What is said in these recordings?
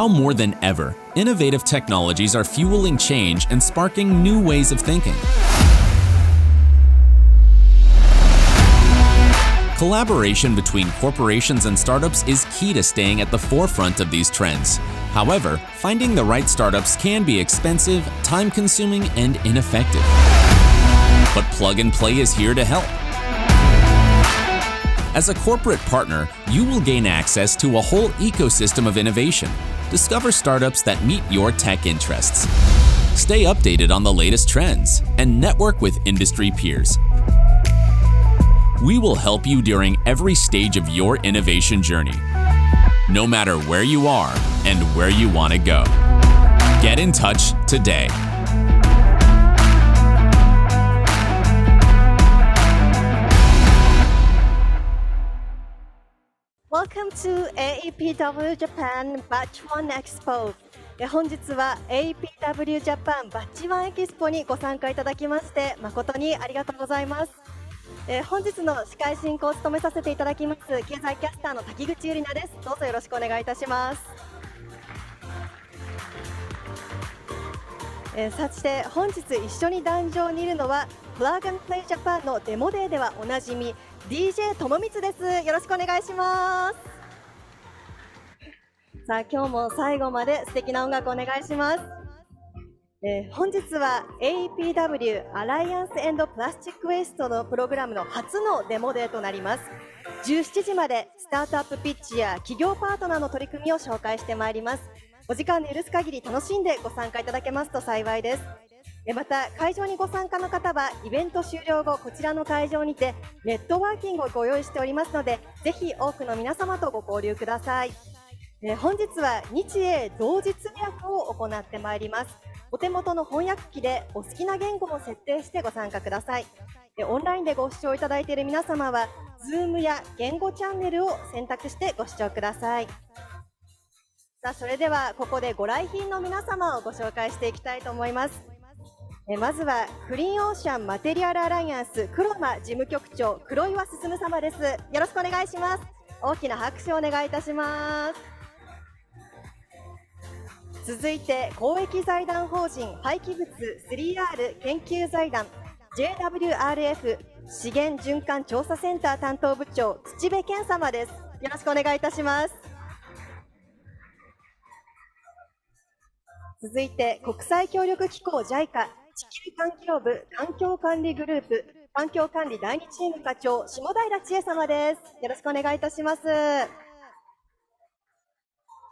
Now more than ever, innovative technologies are fueling change and sparking new ways of thinking. Collaboration between corporations and startups is key to staying at the forefront of these trends. However, finding the right startups can be expensive, time-consuming, and ineffective. But Plug and Play is here to help. As a corporate partner, you will gain access to a whole ecosystem of innovation. Discover startups that meet your tech interests. Stay updated on the latest trends and network with industry peers. We will help you during every stage of your innovation journey, no matter where you are and where you want to go. Get in touch today. Welcome to AEPW Japan Batch 1 Expo。本日は AEPW Japan Batch 1エキスポにご参加いただきまして誠にありがとうございます。本日の司会進行を務めさせていただきます経済キャスターの滝口ゆりなです。どうぞよろしくお願いいたします。そして本日一緒に壇上にいるのは Plug and Play Japan のデモデーではおなじみDJ ともみつです。よろしくお願いします。さあ今日も最後まで素敵な音楽お願いします。本日は AEPW アライアンス&プラスチックウェイストのプログラムの初のデモデーとなります。17時までスタートアップピッチや企業パートナーの取り組みを紹介してまいります。お時間の許す限り楽しんでご参加いただけますと幸いです。また会場にご参加の方はイベント終了後こちらの会場にてネットワーキングをご用意しておりますのでぜひ多くの皆様とご交流ください。本日は日英同時通訳を行ってまいります。お手元の翻訳機でお好きな言語を設定してご参加ください。オンラインでご視聴いただいている皆様は Zoom や言語チャンネルを選択してご視聴ください。さあそれではここでご来賓の皆様をご紹介していきたいと思います。まずはクリーンオーシャンマテリアルアライアンスCLOMA事務局長黒岩進様です。よろしくお願いします。大きな拍手をお願いいたします。続いて公益財団法人廃棄物 3R 研究財団 JWRF 資源循環調査センター担当部長土部健様です。よろしくお願いいたします。続いて国際協力機構 JICA 地球環境部環境管理グループ環境管理第2チーム課長下平千恵様です。よろしくお願いいたします。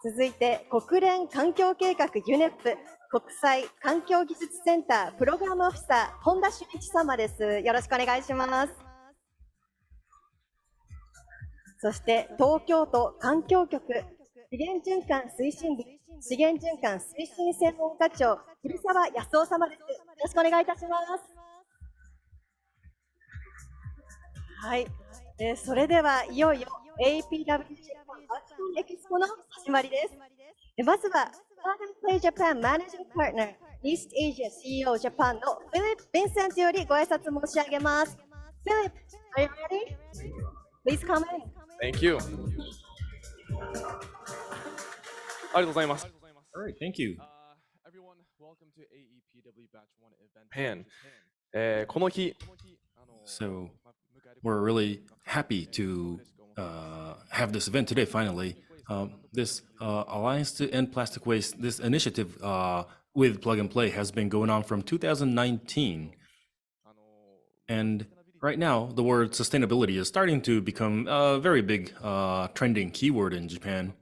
続いて国連環境計画 UNEP 国際環境技術センタープログラムオフィサー本田修一様です。よろしくお願いします。そして東京都環境局資源循環推進部資源循環推進専門課長古澤康夫様です。よろしくお願いいたします。はい、それではいよいよ AEPW エキスポの始まりです。まずは Plug and Play Japan Managing Partner East Asia CEO Japan のフィリップ・ヴィンセントよりご挨拶申し上げます。フィリップ、are you ready? Please come in. Thank you. ありがとうございます。All right, thank you. Everyone, welcome to AEPW Batch 1 event. この日、So we're really happy to have this event today, finally. This Alliance to End Plastic Waste, this initiative with Plug and Play has been going on from 2019. And right now, the word sustainability is starting to become a very big trending keyword in Japan.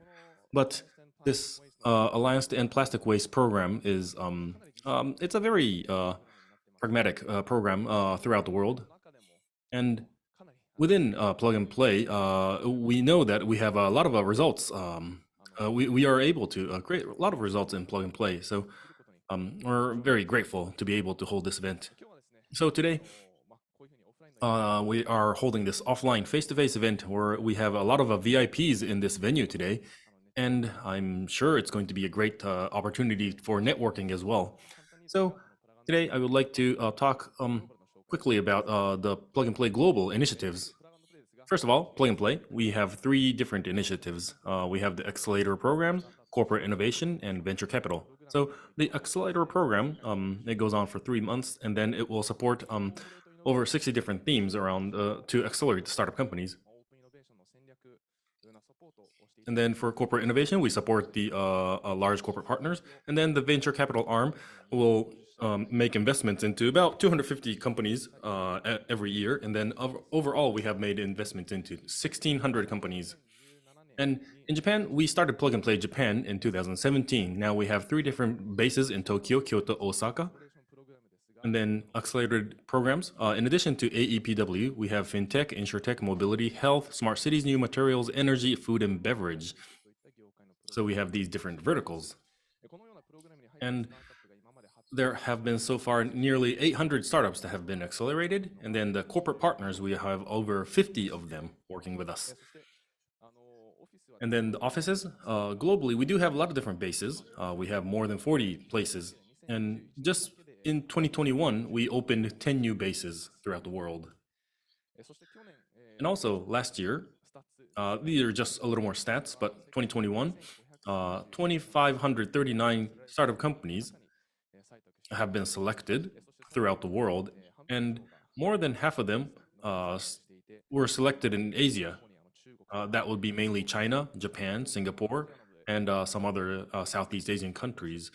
But this Alliance to End Plastic Waste program is it's a very pragmatic program throughout the world. And within Plug and Play, we know that we have a lot of results. We are able to create a lot of results in Plug and Play. So we're very grateful to be able to hold this event. So today, we are holding this offline face-to-face event where we have a lot of VIPs in this venue today. And I'm sure it's going to be a great opportunity for networking as well. So today I would like to talk quickly about the Plug and Play global initiatives. First of all, Plug and Play, we have 3 different initiatives. We have the accelerator program, corporate innovation and venture capital. So the accelerator program, it goes on for 3 months, and then it will support over 60 different themes around to accelerate startup companies. And then for corporate innovation, we support the large corporate partners. And then the venture capital arm will make investments into about 250 companies every year. And then overall, we have made investments into 1,600 companies. And in Japan, we started Plug and Play Japan in 2017. Now we have 3 different bases in Tokyo, Kyoto, Osaka. And then accelerated programs. In addition to AEPW, we have FinTech, InsurTech, Mobility, Health, Smart Cities, New Materials, Energy, Food, and Beverage. So we have these different verticals. And there have been so far nearly 800 startups that have been accelerated. And then the corporate partners, we have over 50 of them working with us. And then the offices, globally, we do have a lot of different bases. We have more than 40 places. And just in 2021, we opened 10 new bases throughout the world. And also last year, these are just a little more stats, but 2021, 2,539 startup companies have been selected throughout the world, and more than half of them were selected in Asia. That would be mainly China, Japan, Singapore, and some other Southeast Asian countries.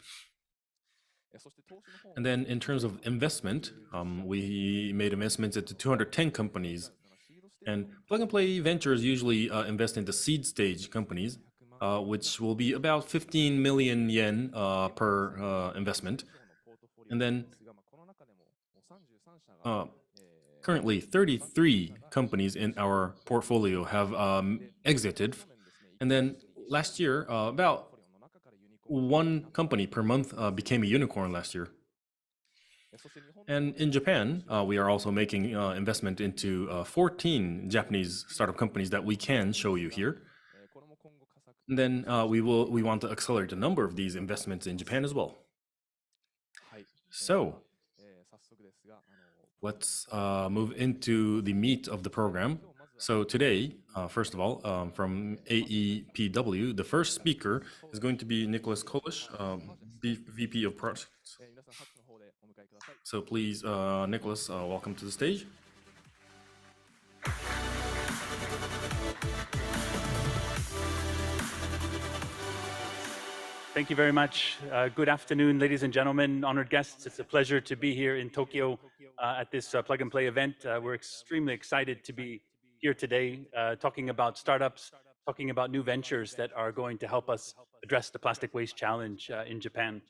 And then in terms of investment, we made investments into 210 companies. And Plug and Play Ventures usually invest into seed stage companies, which will be about 15 million yen per investment. And then currently 33 companies in our portfolio have exited. And then last year, about 1 company per month became a unicorn last year. And in Japan, we are also making investment into 14 Japanese startup companies that we can show you here. And then we want to accelerate the number of these investments in Japan as well. So let's move into the meat of the program. So today, first of all, from AEPW, the first speaker is going to be Nicholas Kolesch, VP of Projects. So please, Nicholas, welcome to the stage. Thank you very much. Good afternoon, ladies and gentlemen, honored guests. It's a pleasure to be here in Tokyo at this Plug and Play event. We're extremely excited to be here today talking about startups, talking about new ventures that are going to help us address the plastic waste challenge in Japan.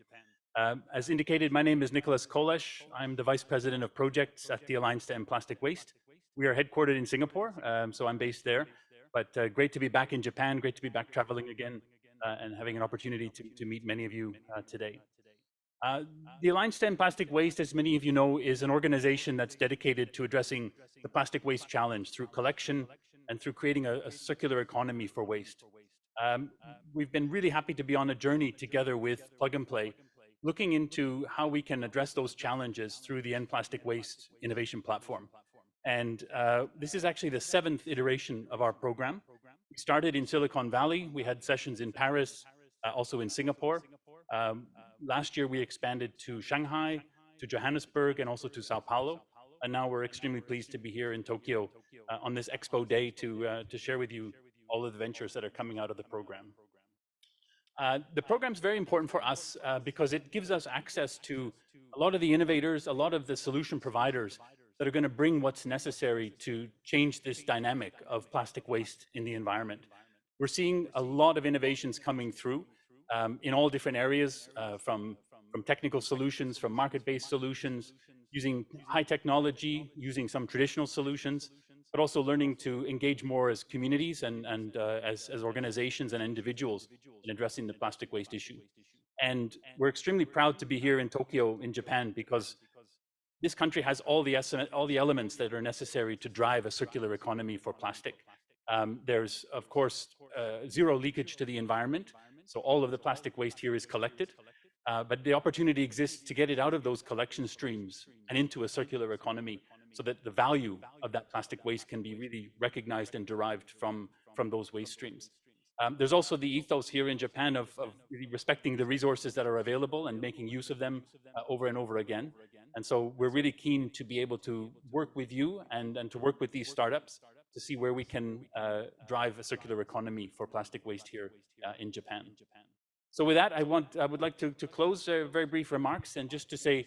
As indicated, my name is Nicholas Kolesch. I'm the Vice President of Projects at the Alliance to End Plastic Waste. We are headquartered in Singapore, so I'm based there. But great to be back in Japan, great to be back traveling again and having an opportunity to meet many of you today. The Alliance to End Plastic Waste, as many of you know, is an organization that's dedicated to addressing the plastic waste challenge through collection and through creating a circular economy for waste. We've been really happy to be on a journey together with Plug and Play, looking into how we can address those challenges through the End Plastic Waste Innovation Platform. And this is actually the 7th iteration of our program. We started in Silicon Valley. We had sessions in Paris, also in Singapore. Last year, we expanded to Shanghai, to Johannesburg, and also to Sao Paulo. And now we're extremely pleased to be here in Tokyo on this Expo Day to share with you all of the ventures that are coming out of the program. The program is very important for us because it gives us access to a lot of the innovators, a lot of the solution providers that are going to bring what's necessary to change this dynamic of plastic waste in the environment. We're seeing a lot of innovations coming through in all different areas, from technical solutions, from market-based solutions, using high technology, using some traditional solutions, but also learning to engage more as communities and as organizations and individuals in addressing the plastic waste issue. And we're extremely proud to be here in Tokyo, in Japan, because this country has all the elements that are necessary to drive a circular economy for plastic. There's, of course, zero leakage to the environment. So all of the plastic waste here is collected. But the opportunity exists to get it out of those collection streams and into a circular economy so that the value of that plastic waste can be really recognized and derived from those waste streams. There's also the ethos here in Japan of really respecting the resources that are available and making use of them over and over again. And so we're really keen to be able to work with you and to work with these startups to see where we can drive a circular economy for plastic waste here in Japan. So with that, I would like to close very brief remarks and just to say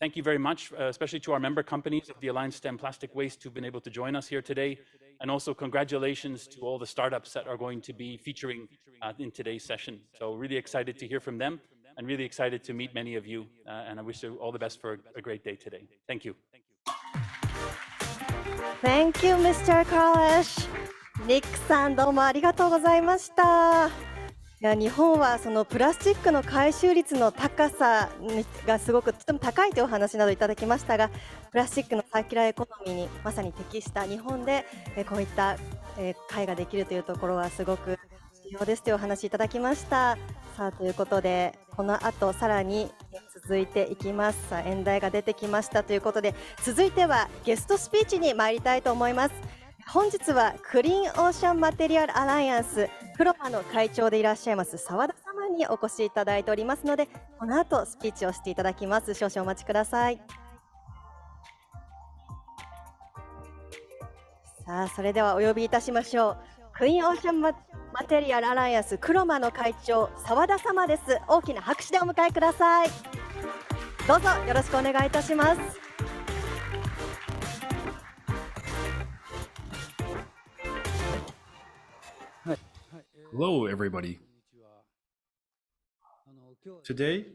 thank you very much, especially to our member companies of the Alliance to End Plastic Waste who've been able to join us here today. And also congratulations to all the startups that are going to be featuring in today's session. So really excited to hear from them and really excited to meet many of you. And I wish you all the best for a great day today. Thank you. Thank you, Mr. Kolesch. ニックさん、どうもありがとうございました。いや、日本はそのプラスチックの回収率の高さがすごくとても高いというお話などいただきましたが、プラスチックのサーキュラーエコノミーにまさに適した日本でこういった会ができるというところはすごく重要ですというお話いただきました。さあ、ということでこの後さらに続いていきます。さあ、演題が出てきましたということで、続いてはゲストスピーチに参りたいと思います。本日はクリーンオーシャンマテリアルアライアンスCLOMAの会長でいらっしゃいます澤田様にお越しいただいておりますので、この後スピーチをしていただきます。少々お待ちください。さあ、それではお呼びいたしましょう。クリーンオーシャンマテリアルアライアンスCLOMAの会長澤田様です。大きな拍手でお迎えください。どうぞよろしくお願いいたします。Hello, everybody. Today,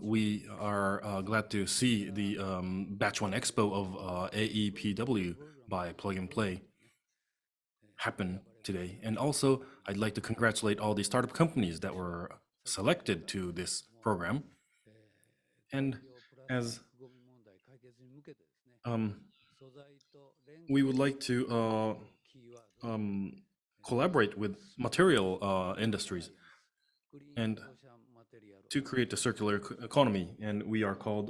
we are glad to see the Batch 1 Expo of AEPW by Plug and Play happen today. And also, I'd like to congratulate all the startup companies that were selected to this program. And as we would like to collaborate with material industries and to create a circular economy. And we are called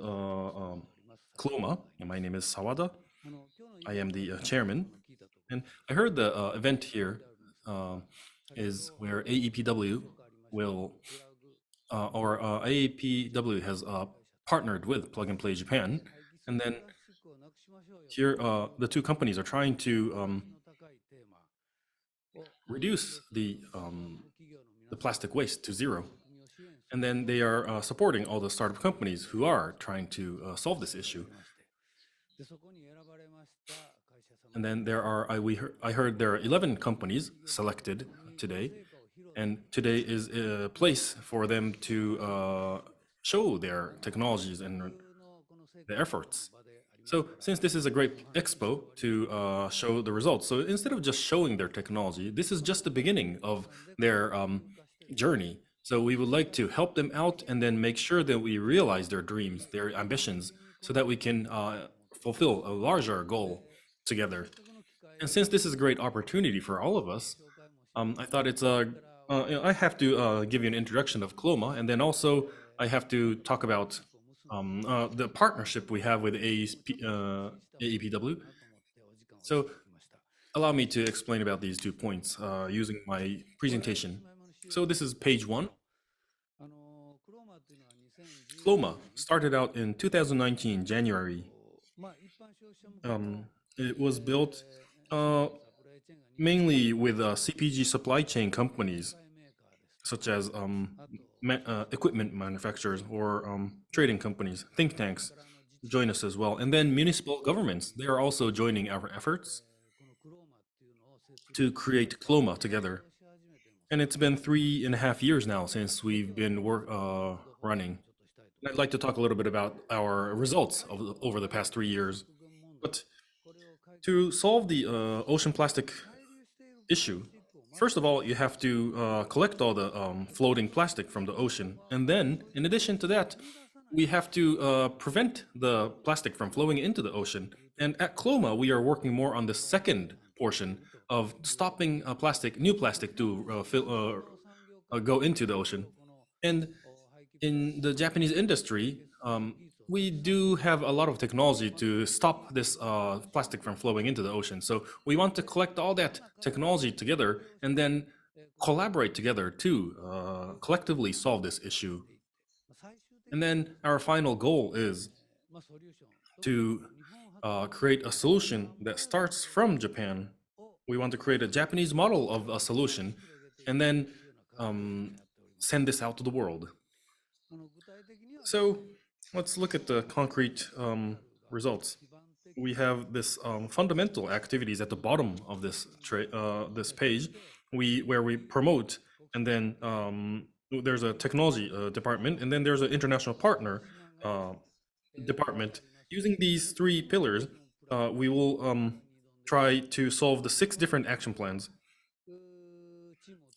CLOMA, and my name is Sawada. I am the chairman. And I heard the event here is where AEPW will, AEPW has partnered with Plug and Play Japan. And then here, the two companies are trying to reduce the plastic waste to zero. And then they are supporting all the startup companies who are trying to solve this issue. And then there are, I heard there are 11 companies selected today. And today is a place for them to show their technologies and their efforts. So since this is a great expo to show the results, so instead of just showing their technology, this is just the beginning of their journey. So we would like to help them out and then make sure that we realize their dreams, their ambitions, so that we can fulfill a larger goal together. And since this is a great opportunity for all of us, I thought it's I have to give you an introduction of CLOMA, and then also I have to talk about the partnership we have with AEPW. So allow me to explain about these 2 points using my presentation. So this is page 1. CLOMA started out in 2019, January. It was built mainly with CPG supply chain companies, such as equipment manufacturers or trading companies, think tanks join us as well. And then municipal governments, they are also joining our efforts to create CLOMA together. And it's been 3.5 years now since we've been running. And I'd like to talk a little bit about our results over the past 3 years. But to solve the ocean plastic issue, first of all, you have to collect all the floating plastic from the ocean. And then, in addition to that, we have to prevent the plastic from flowing into the ocean. And at CLOMA, we are working more on the second portion of stopping new plastic to go into the ocean. And in the Japanese industry, we do have a lot of technology to stop this plastic from flowing into the ocean. So we want to collect all that technology together and then collaborate together to collectively solve this issue. And then our final goal is to create a solution that starts from Japan. We want to create a Japanese model of a solution and then send this out to the world. So let's look at the concrete results. We have this fundamental activities at the bottom of this this page, where we promote, and then there's a technology department, and then there's an international partner department. Using these three pillars, we will try to solve the 6 different action plans.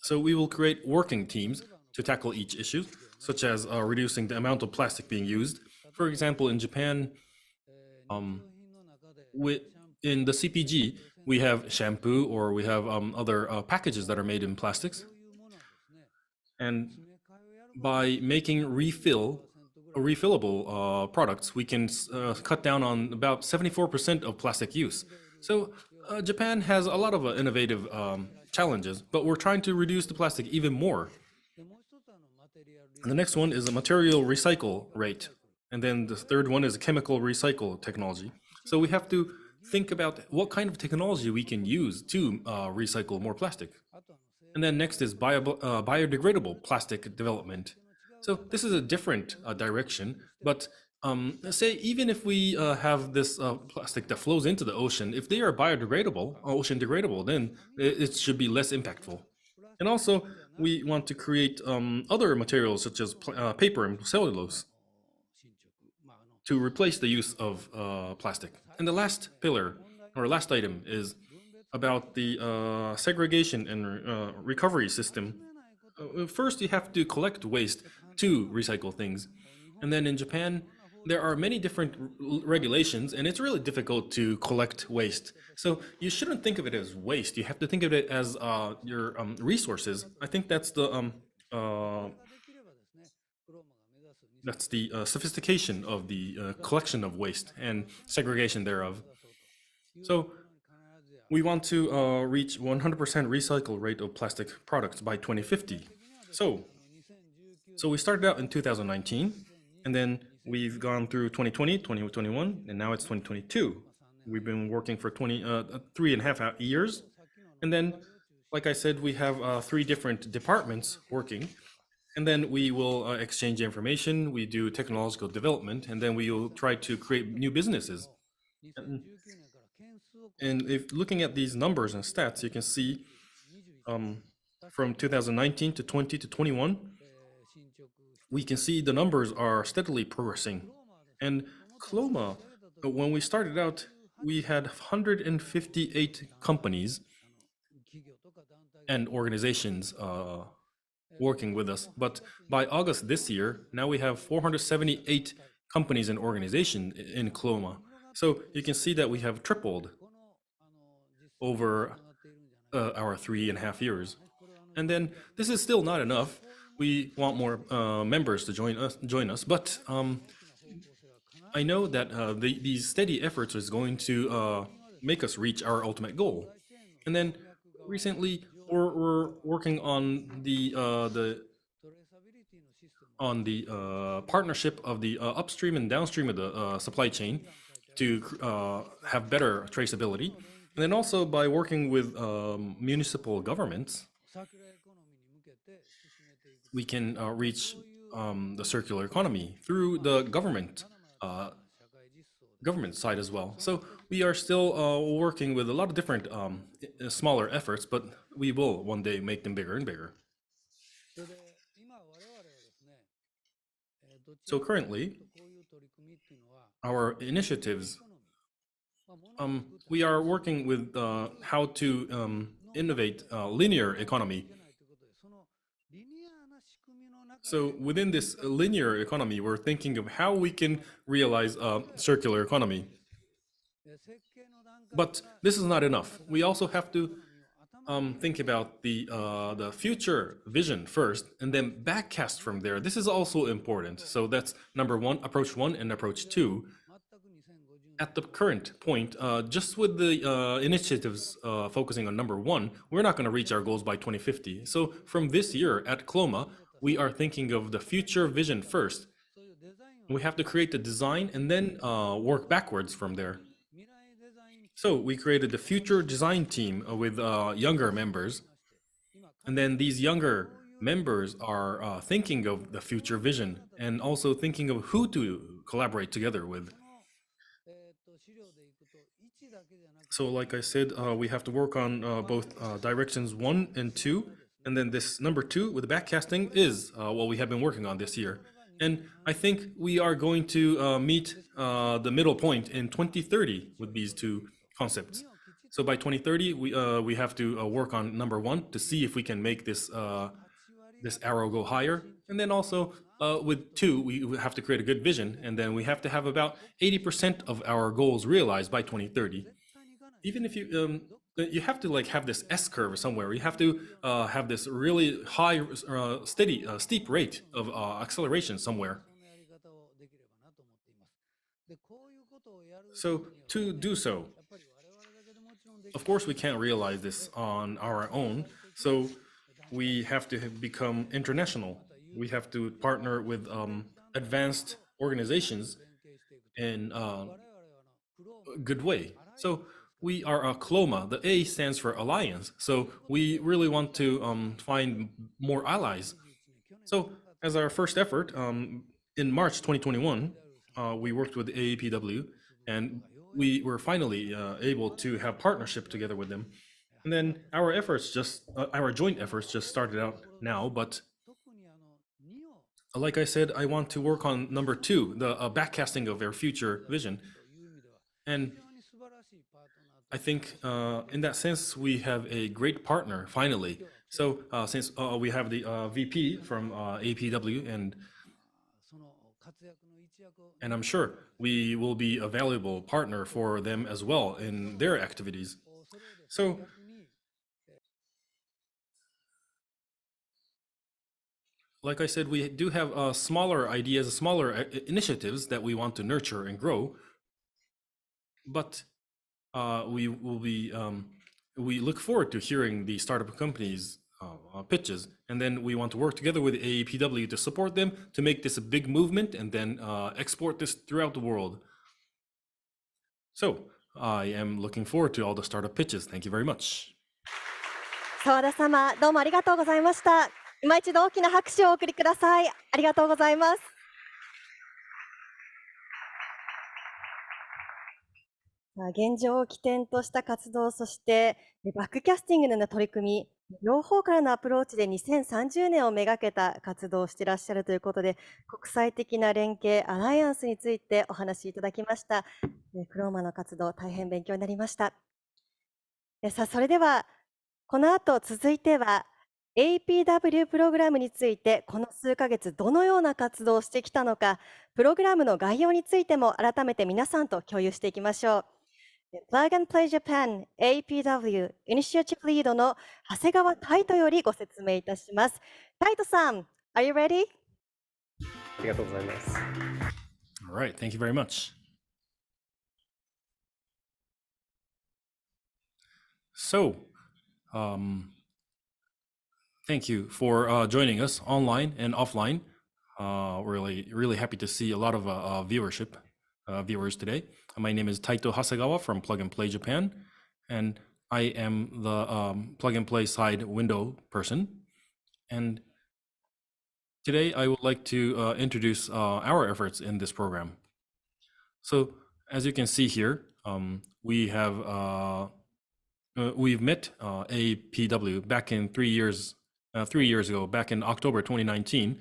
So we will create working teams to tackle each issue, such as reducing the amount of plastic being used. For example, in Japan, in the CPG, we have shampoo or we have other packages that are made in plastics. And by making refillable products, we can cut down on about 74% of plastic use. So Japan has a lot of innovative challenges, but we're trying to reduce the plastic even more. And the next one is a material recycle rate. And then the third one is chemical recycle technology. So we have to think about what kind of technology we can use to recycle more plastic. And then next is biodegradable plastic development. So this is a different direction, but say even if we have this plastic that flows into the ocean, if they are biodegradable, ocean degradable, then it should be less impactful. And also, we want to create other materials such as paper and cellulose to replace the use of plastic. And the last pillar, or last item, is about the segregation and recovery system. First, you have to collect waste to recycle things. And then in Japan, there are many different regulations, and it's really difficult to collect waste. So you shouldn't think of it as waste. You have to think of it as your resources. I think that's the sophistication of the collection of waste and segregation thereof. So we want to reach 100% recycle rate of plastic products by 2050. So we started out in 2019, and then we've gone through 2020, 2021, and now it's 2022. We've been working for 3.5 years. And then, like I said, we have 3 different departments working. And then we will exchange information, we do technological development, and then we will try to create new businesses. And if looking at these numbers and stats, you can see from 2019 to 20 to 21, we can see the numbers are steadily progressing. And CLOMA, when we started out, we had 158 companies and organizations working with us. But by August this year, now we have 478 companies and organizations in CLOMA. So you can see that we have tripled over our 3.5 years. And then this is still not enough. We want more members to join us, but I know that these steady efforts is going to make us reach our ultimate goal. And then recently, we're working on the partnership of the upstream and downstream of the supply chain to have better traceability, and then also by working with municipal governments, we can reach the circular economy through the government side as well. So we are still working with a lot of different smaller efforts, but we will one day make them bigger and bigger. So currently, our initiatives, we are working with how to innovate linear economy. So within this linear economy, we're thinking of how we can realize a circular economy. But this is not enough. We also have to think about the future vision first, and then backcast from there. This is also important. So that's number one, approach one, and approach two. At the current point, just with the initiatives focusing on number one, we're not going to reach our goals by 2050. So from this year at CLOMA, we are thinking of the future vision first. We have to create the design and then work backwards from there. So we created the future design team with younger members. And then these younger members are thinking of the future vision and also thinking of who to collaborate together with. So like I said, we have to work on both directions 1 and 2. And then this number 2 with the backcasting is what we have been working on this year. And I think we are going to meet the middle point in 2030 with these two concepts. So by 2030, we have to work on number 1 to see if we can make this this arrow go higher. And then also with 2, we have to create a good vision. And then we have to have about 80% of our goals realized by 2030. Even if you have to like have this S curve somewhere. You have to have this really high, steep rate of acceleration somewhere. So to do so, of course, we can't realize this on our own. So we have to become international. We have to partner with advanced organizations in a good way. So we are a CLOMA. The A stands for Alliance. So we really want to find more allies. So as our first effort, in March 2021, we worked with AEPW, and we were finally able to have partnership together with them. And then our efforts our joint efforts just started out now, but like I said, I want to work on number 2, the backcasting of their future vision. And I think in that sense, we have a great partner finally. So since we have the VP from AEPW, and I'm sure we will be a valuable partner for them as well in their activities. So like I said, we do have smaller ideas, smaller initiatives that we want to nurture and grow. But we will be, we look forward to hearing the startup companies' pitches, and then we want to work together with AEPW to support them to make this a big movement and then export this throughout the world. So I am looking forward to all the startup pitches. Thank you very much. 澤田様、どうもありがとうございました。今一度大きな拍手をお送りください。ありがとうございます。現状を起点とした活動、そしてバックキャスティングのような取り組み、両方からのアプローチで2030年をめがけた活動をしていらっしゃるということで、国際的な連携、アライアンスについてお話しいただきました。CLOMAの活動、大変勉強になりました。さあ、それではこの後続いては AEPW プログラムについてこの数ヶ月どのような活動をしてきたのか、プログラムの概要についても改めて皆さんと共有していきましょう。Plug and Play Japan AEPW イニシアチブリードの長谷川泰斗よりご説明いたします。泰斗さん、Are you ready? ありがとうございます。All right, thank you very much. So, thank you for joining us online and offline. Really happy to see a lot of viewers today. My name is Taito Hasegawa from Plug and Play Japan, and I am the Plug and Play side window person. And today I would like to introduce our efforts in this program. So as you can see here, we've met AEPW back in 3 years ago, back in October 2019.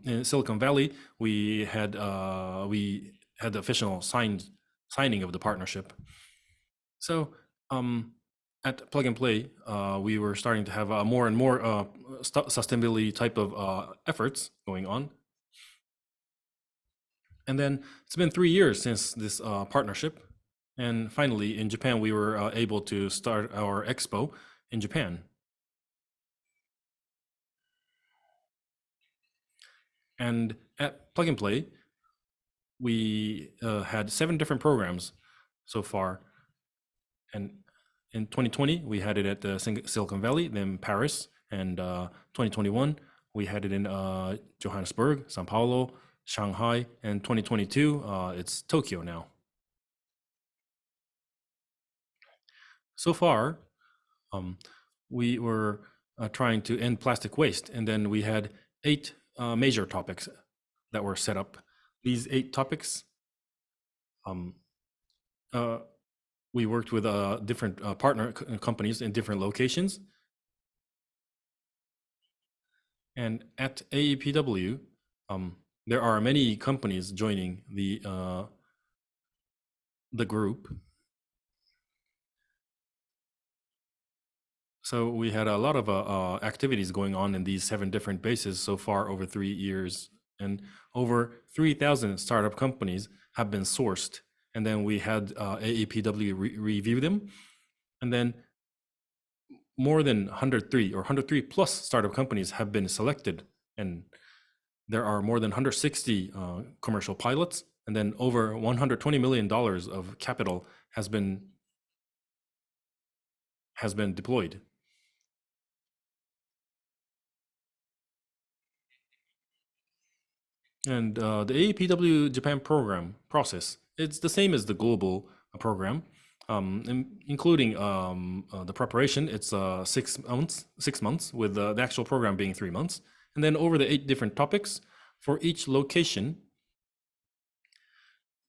In Silicon Valley, we had the official signing of the partnership. So at Plug and Play, we were starting to have more and more sustainability type of efforts going on. And then it's been 3 years since this partnership. And finally, in Japan, we were able to start our EXPO. in Japan. And at Plug and Play, we had 7 different programs so far. And in 2020, we had it at Silicon Valley, then Paris, and 2021, we had it in Johannesburg, Sao Paulo, Shanghai, and 2022, it's Tokyo now. So far, we were trying to end plastic waste, and then we had 8 major topics that were set up. These 8 topics, we worked with different partner companies in different locations. And at AEPW, there are many companies joining the group. So we had a lot of activities going on in these 7 different bases so far over 3 years, and over 3,000 startup companies have been sourced. And then we had AEPW review them, and then more than 103 or 103 plus startup companies have been selected, and there are more than 160 commercial pilots, and then over $120 million of capital has been deployed. And the AEPW Japan program process, it's the same as the global program, including the preparation. It's 6 months, with the actual program being 3 months. And then over the 8 different topics for each location,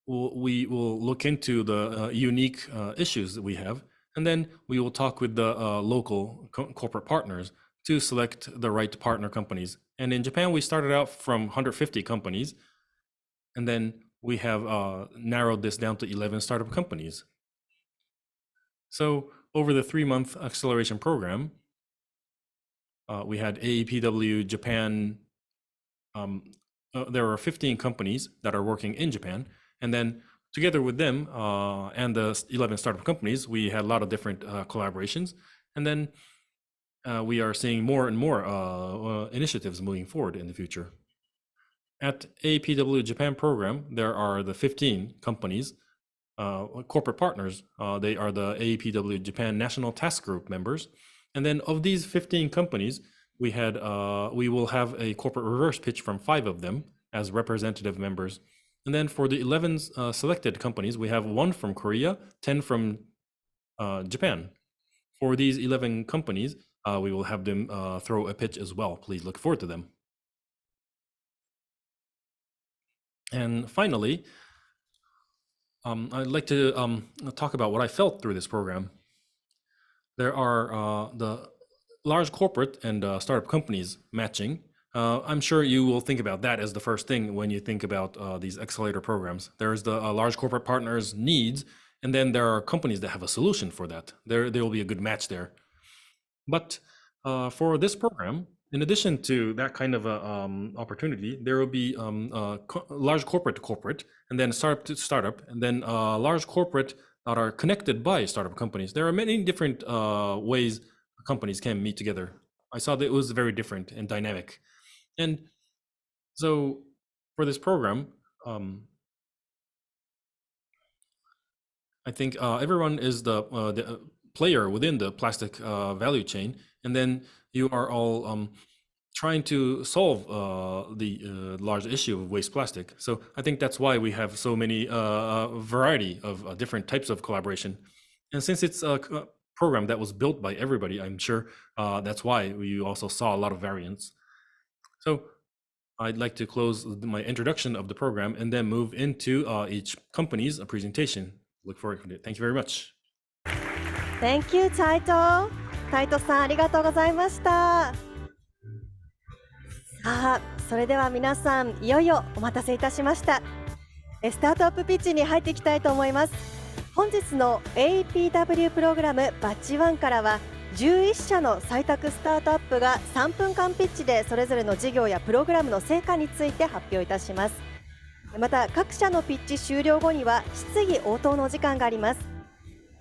we will look into the unique issues that we have, and then we will talk with the local corporate partners to select the right partner companies. And in Japan, we started out from 150 companies, and then we have narrowed this down to 11 startup companies. So over the 3-month acceleration program, we had AEPW Japan. There are 15 companies that are working in Japan, and then together with them and the 11 startup companies, we had a lot of different collaborations, and then we are seeing more and more initiatives moving forward in the future. At AEPW Japan program, there are the 15 companies, corporate partners. They are the AEPW Japan National Task Group members. And then of these 15 companies, we will have a corporate reverse pitch from 5 of them as representative members. And then for the 11 selected companies, we have 1 from Korea, 10 from Japan. For these 11 companies, we will have them throw a pitch as well. Please look forward to them. And finally, I'd like to talk about what I felt through this program. There are the large corporate and startup companies matching. I'm sure you will think about that as the first thing when you think about these accelerator programs. There's the large corporate partners' needs, and then there are companies that have a solution for that. There will be a good match there. But for this program, in addition to that kind of opportunity, there will be large corporate to corporate, and then startup to startup, and then large corporate that are connected by startup companies. There are many different ways companies can meet together. I saw that it was very different and dynamic. And so for this program, I think everyone is the player within the plastic value chain, and then you are all trying to solve the large issue of waste plastic. So I think that's why we have so many variety of different types of collaboration. And since it's a program that was built by everybody, I'm sure that's why we also saw a lot of variance. So I'd like to close my introduction of the program and then move into each company's presentation. Look forward to it. Thank you very much. Thank you, Taito. タイトさん、ありがとうございました。さあ、それでは皆さん、いよいよお待たせいたしました。スタートアップピッチに入っていきたいと思います。本日の AEPW プログラムバッチ1からは、11社の採択スタートアップが3分間ピッチでそれぞれの事業やプログラムの成果について発表いたします。また、各社のピッチ終了後には質疑応答のお時間があります。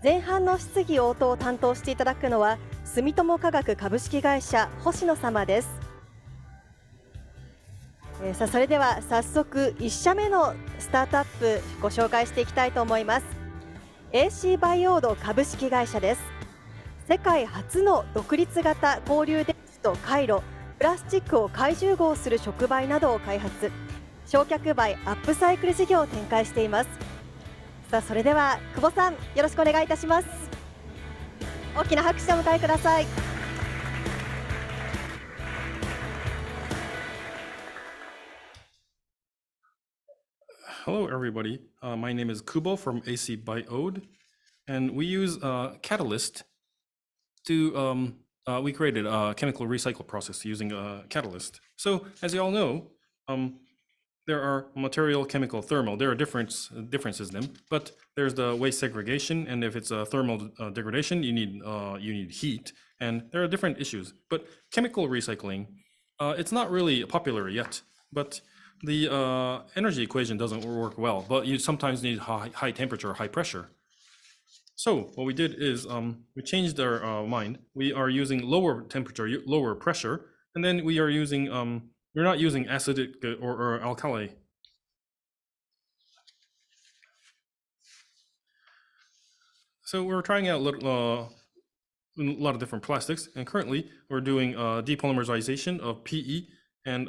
前半の質疑応答を担当していただくのは住友化学株式会社星野様です。さあそれでは早速1社目のスタートアップご紹介していきたいと思います。 AC バイオード株式会社です。世界初の独立型交流電池と回路、プラスチックを回重合する触媒などを開発、焼却媒アップサイクル事業を展開しています。さあそれでは久保さん、よろしくお願いいたします。大きな拍手をお迎えください。Hello, everybody. My name is Kubo from AC Biode, and we use catalyst to we created a chemical recycle process using a catalyst. So as you all know, there are material, chemical, thermal. There are differences in them, but there's the waste segregation, and if it's a thermal degradation, you need heat, and there are different issues. But chemical recycling, it's not really popular yet, but the energy equation doesn't work well, but you sometimes need high temperature, high pressure. So what we did is we changed our mind. We are using lower temperature, lower pressure, and then we are using, we're not using acidic or alkali. So we're trying out a lot of different plastics, and currently we're doing depolymerization of PE and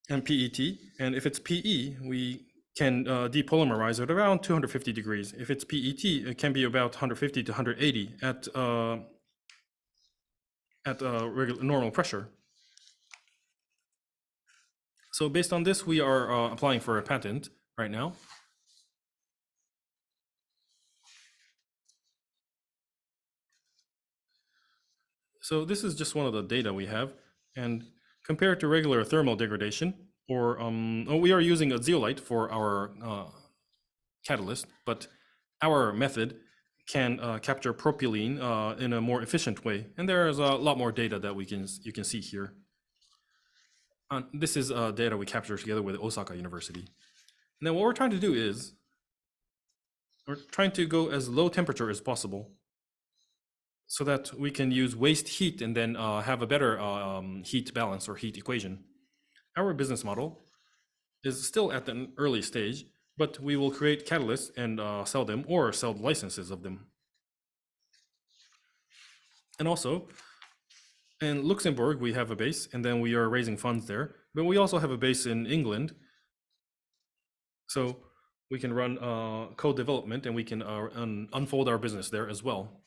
PET, and if it's PE, we can depolymerize at around 250 degrees. If it's PET, it can be about 150 to 180 at regular normal pressure. So based on this, we are applying for a patent right now. So this is just one of the data we have, and compared to regular thermal degradation, or we are using a zeolite for our catalyst, but our method can capture propylene in a more efficient way, and there is a lot more data that you can see here. This is data we captured together with Osaka University. Now what we're trying to do is we're trying to go as low temperature as possible, so that we can use waste heat and then have a better heat balance or heat equation. Our business model is still at an early stage, but we will create catalysts and sell them or sell licenses of them. And also, in Luxembourg, we have a base, and then we are raising funds there, but we also have a base in England. So we can run co-development, and we can unfold our business there as well.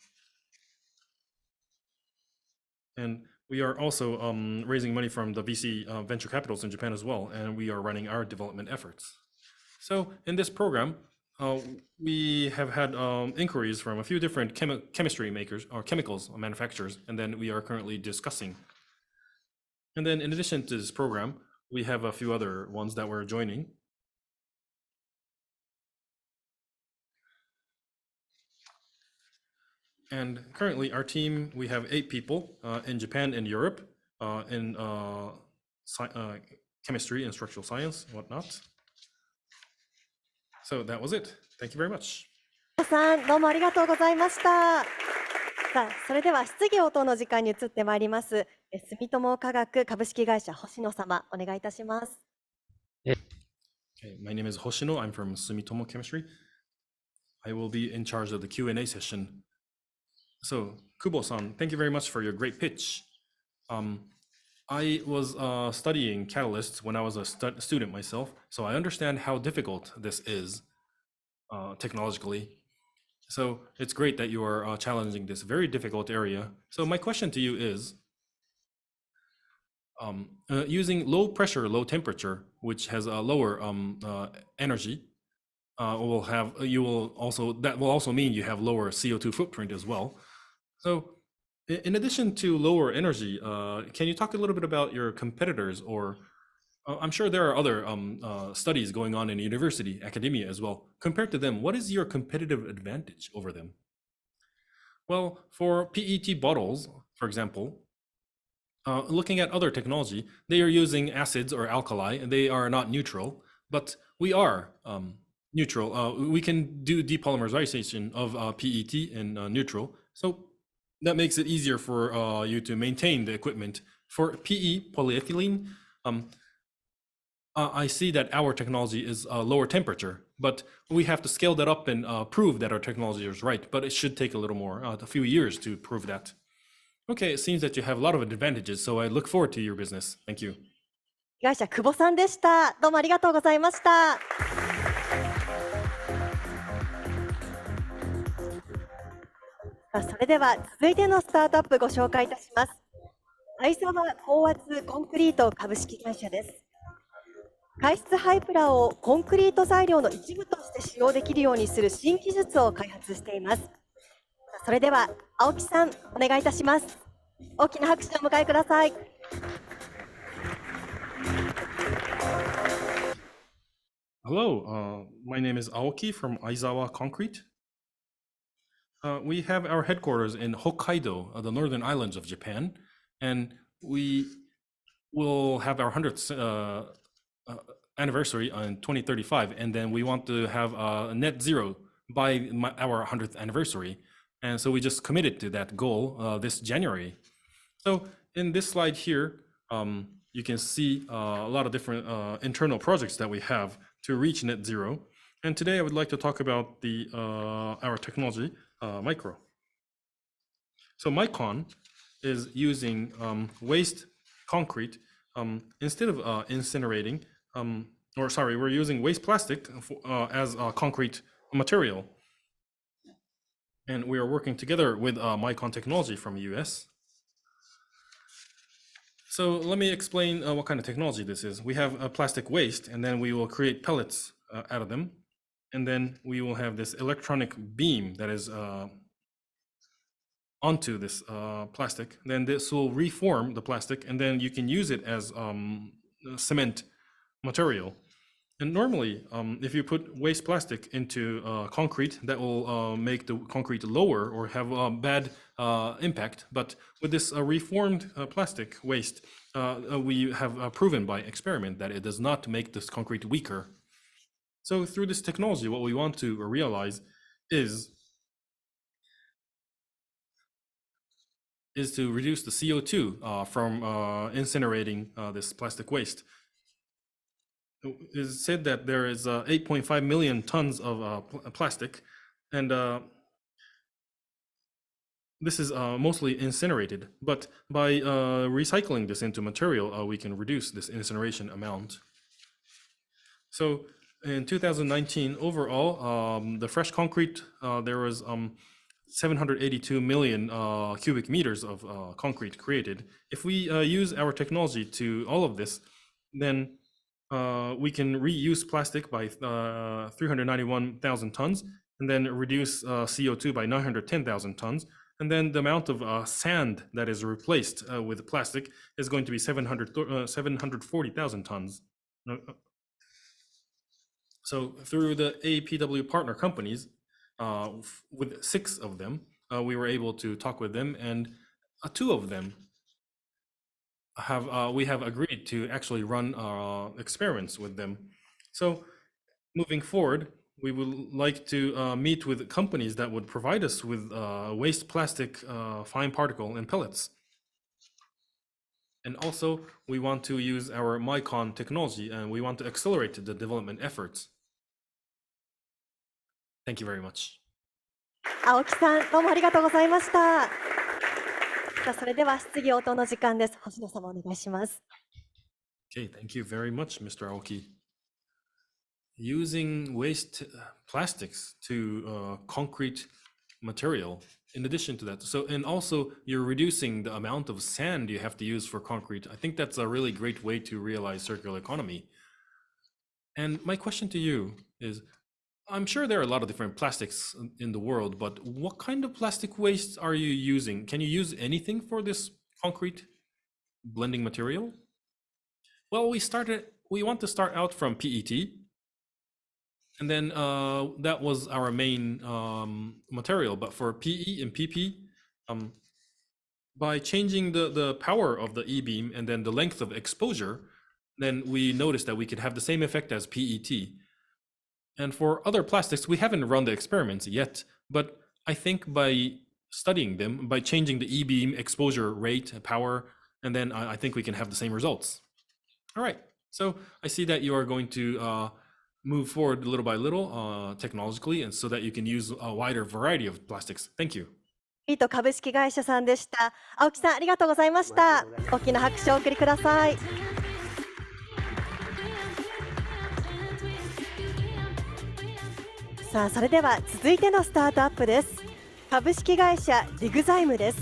And we are also raising money from the VC venture capitals in Japan as well, and we are running our development efforts. So in this program, we have had inquiries from a few different chemistry makers or chemicals manufacturers, and then we are currently discussing. And then in addition to this program, we have a few other ones that we're joining. And currently our team, we have 8 people in Japan and Europe in chemistry and structural science and whatnot. So that was it. Thank you very much. 皆さんどうもありがとうございました。さあそれでは質疑応答の時間に移ってまいります。住友化学株式会社星野様、お願いいたします。Okay, my name is Hoshino. I'm from Sumitomo Chemistry. I will be in charge of the Q&A session. So, Kubo-san, thank you very much for your great pitch. I was studying catalysts when I was a student myself, so I understand how difficult this is technologically. So it's great that you are challenging this very difficult area. So my question to you is, using low pressure, low temperature, which has a lower energy, that will also mean you have lower CO2 footprint as well. So in addition to lower energy, can you talk a little bit about your competitors, or I'm sure there are other studies going on in university, academia as well. Compared to them, what is your competitive advantage over them? Well, for PET bottles, for example, looking at other technology, they are using acids or alkali, and they are not neutral, but we are neutral. We can do depolymerization of PET in neutral. So that makes it easier for you to maintain the equipment. For PE, polyethylene, I see that our technology is lower temperature, but we have to scale that up and prove that our technology is right, but it should take a little more, a few years to prove that. Okay, it seems that you have a lot of advantages, so I look forward to your business. Thank you. 被害者久保さんでした。どうもありがとうございました。それでは続いてのスタートアップご紹介いたします。相沢高圧コンクリート株式会社です。開出ハイプラをコンクリート材料の一部として使用できるようにする新技術を開発しています。それでは青木さんお願いいたします。大きな拍手をお迎えください。Hello, my name is Aoki from Aizawa Concrete. We have our headquarters in Hokkaido, the northern islands of Japan, and we will have our 100th anniversary in 2035, and then we want to have net zero by our 100th anniversary. And so we just committed to that goal this January. So in this slide here, you can see a lot of different internal projects that we have to reach net zero. And today I would like to talk about our technology, micro. So Micon is using waste concrete instead of incinerating, we're using waste plastic as a concrete material. And we are working together with Micon technology from the US. So let me explain what kind of technology this is. We have plastic waste, and then we will create pellets out of them. And then we will have this electronic beam that is onto this plastic. Then this will reform the plastic, and then you can use it as cement material. And normally, if you put waste plastic into concrete, that will make the concrete lower or have a bad impact. But with this reformed plastic waste, we have proven by experiment that it does not make this concrete weaker. So through this technology, what we want to realize is to reduce the CO2 from incinerating this plastic waste. It is said that there is 8.5 million tons of plastic, and this is mostly incinerated. But by recycling this into material, we can reduce this incineration amount. So in 2019, overall, the fresh concrete, there was 782 million cubic meters of concrete created. If we use our technology to all of this, then we can reuse plastic by 391,000 tons, and then reduce CO2 by 910,000 tons. And then the amount of sand that is replaced with plastic is going to be 740,000 tons. So through the AEPW partner companies, with 6 of them, we were able to talk with them, and 2 of them we have agreed to actually run experiments with them. So moving forward, we would like to meet with companies that would provide us with waste plastic fine particle and pellets. And also we want to use our Micon technology, and we want to accelerate the development efforts. Thank you very much. 青木さん、どうもありがとうございました。それでは質疑応答の時間です。星野様お願いします。Okay, thank you very much, Mr. Aoki. Using waste plastics to concrete material, in addition to that, and also you're reducing the amount of sand you have to use for concrete. I think that's a really great way to realize circular economy. And my question to you is, I'm sure there are a lot of different plastics in the world, but what kind of plastic waste are you using? Can you use anything for this concrete blending material? Well, we want to start out from PET, and then that was our main material. But for PE and PP, by changing the power of the E-beam and then the length of exposure, then we noticed that we could have the same effect as PET. And for other plastics, we haven't run the experiments yet, but I think by studying them by changing the E-beam exposure rate, power, and then I think we can have the same results. All right, so I see that you are going to move forward little by little technologically, and so that you can use a wider variety of plastics. Thank you. イート株式会社さんでした。青木さん、ありがとうございました。大きな拍手をお送りください。さあ、それでは続いてのスタートアップです。株式会社ディグザイムです。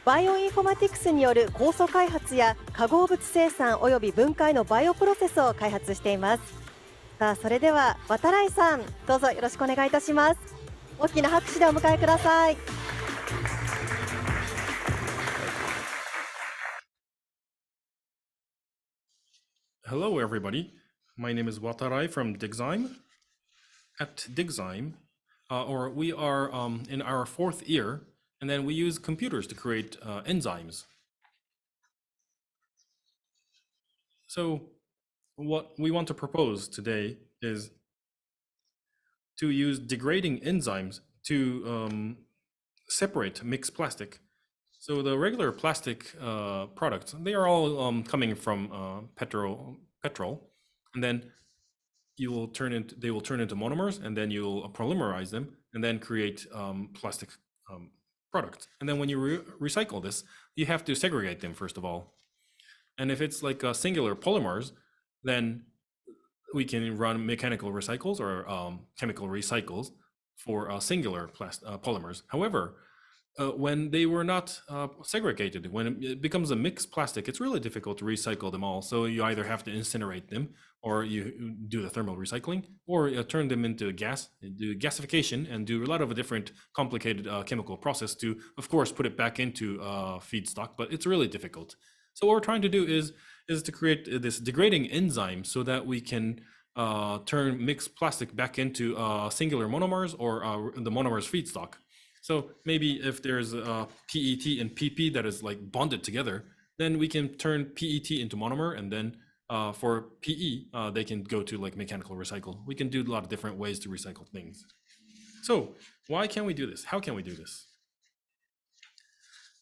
バイオインフォマティクスによる酵素開発や化合物生産および分解のバイオプロセスを開発しています。さあ、それでは渡来さん、どうぞよろしくお願いいたします。大きな拍手でお迎えください。Hello, everybody. My name is Watarai from Digzyme. At Digzyme, we are in our 4th year, and then we use computers to create enzymes. So what we want to propose today is to use degrading enzymes to separate mixed plastic. So the regular plastic products, they are all coming from petrol, and then they will turn into monomers, and then you'll polymerize them and then create plastic products. And then when you recycle this, you have to segregate them first of all. And if it's like singular polymers, then we can run mechanical recycles or chemical recycles for singular polymers. However, when they were not segregated, when it becomes a mixed plastic, it's really difficult to recycle them all. So you either have to incinerate them, or you do the thermal recycling, or turn them into gas, do gasification, and do a lot of different complicated chemical process to, of course, put it back into feedstock, but it's really difficult. So what we're trying to do is to create this degrading enzyme so that we can turn mixed plastic back into singular monomers or the monomers feedstock. So maybe if there's PET and PP that is like bonded together, then we can turn PET into monomer, and then for PE, they can go to like mechanical recycle. We can do a lot of different ways to recycle things. So why can we do this? How can we do this?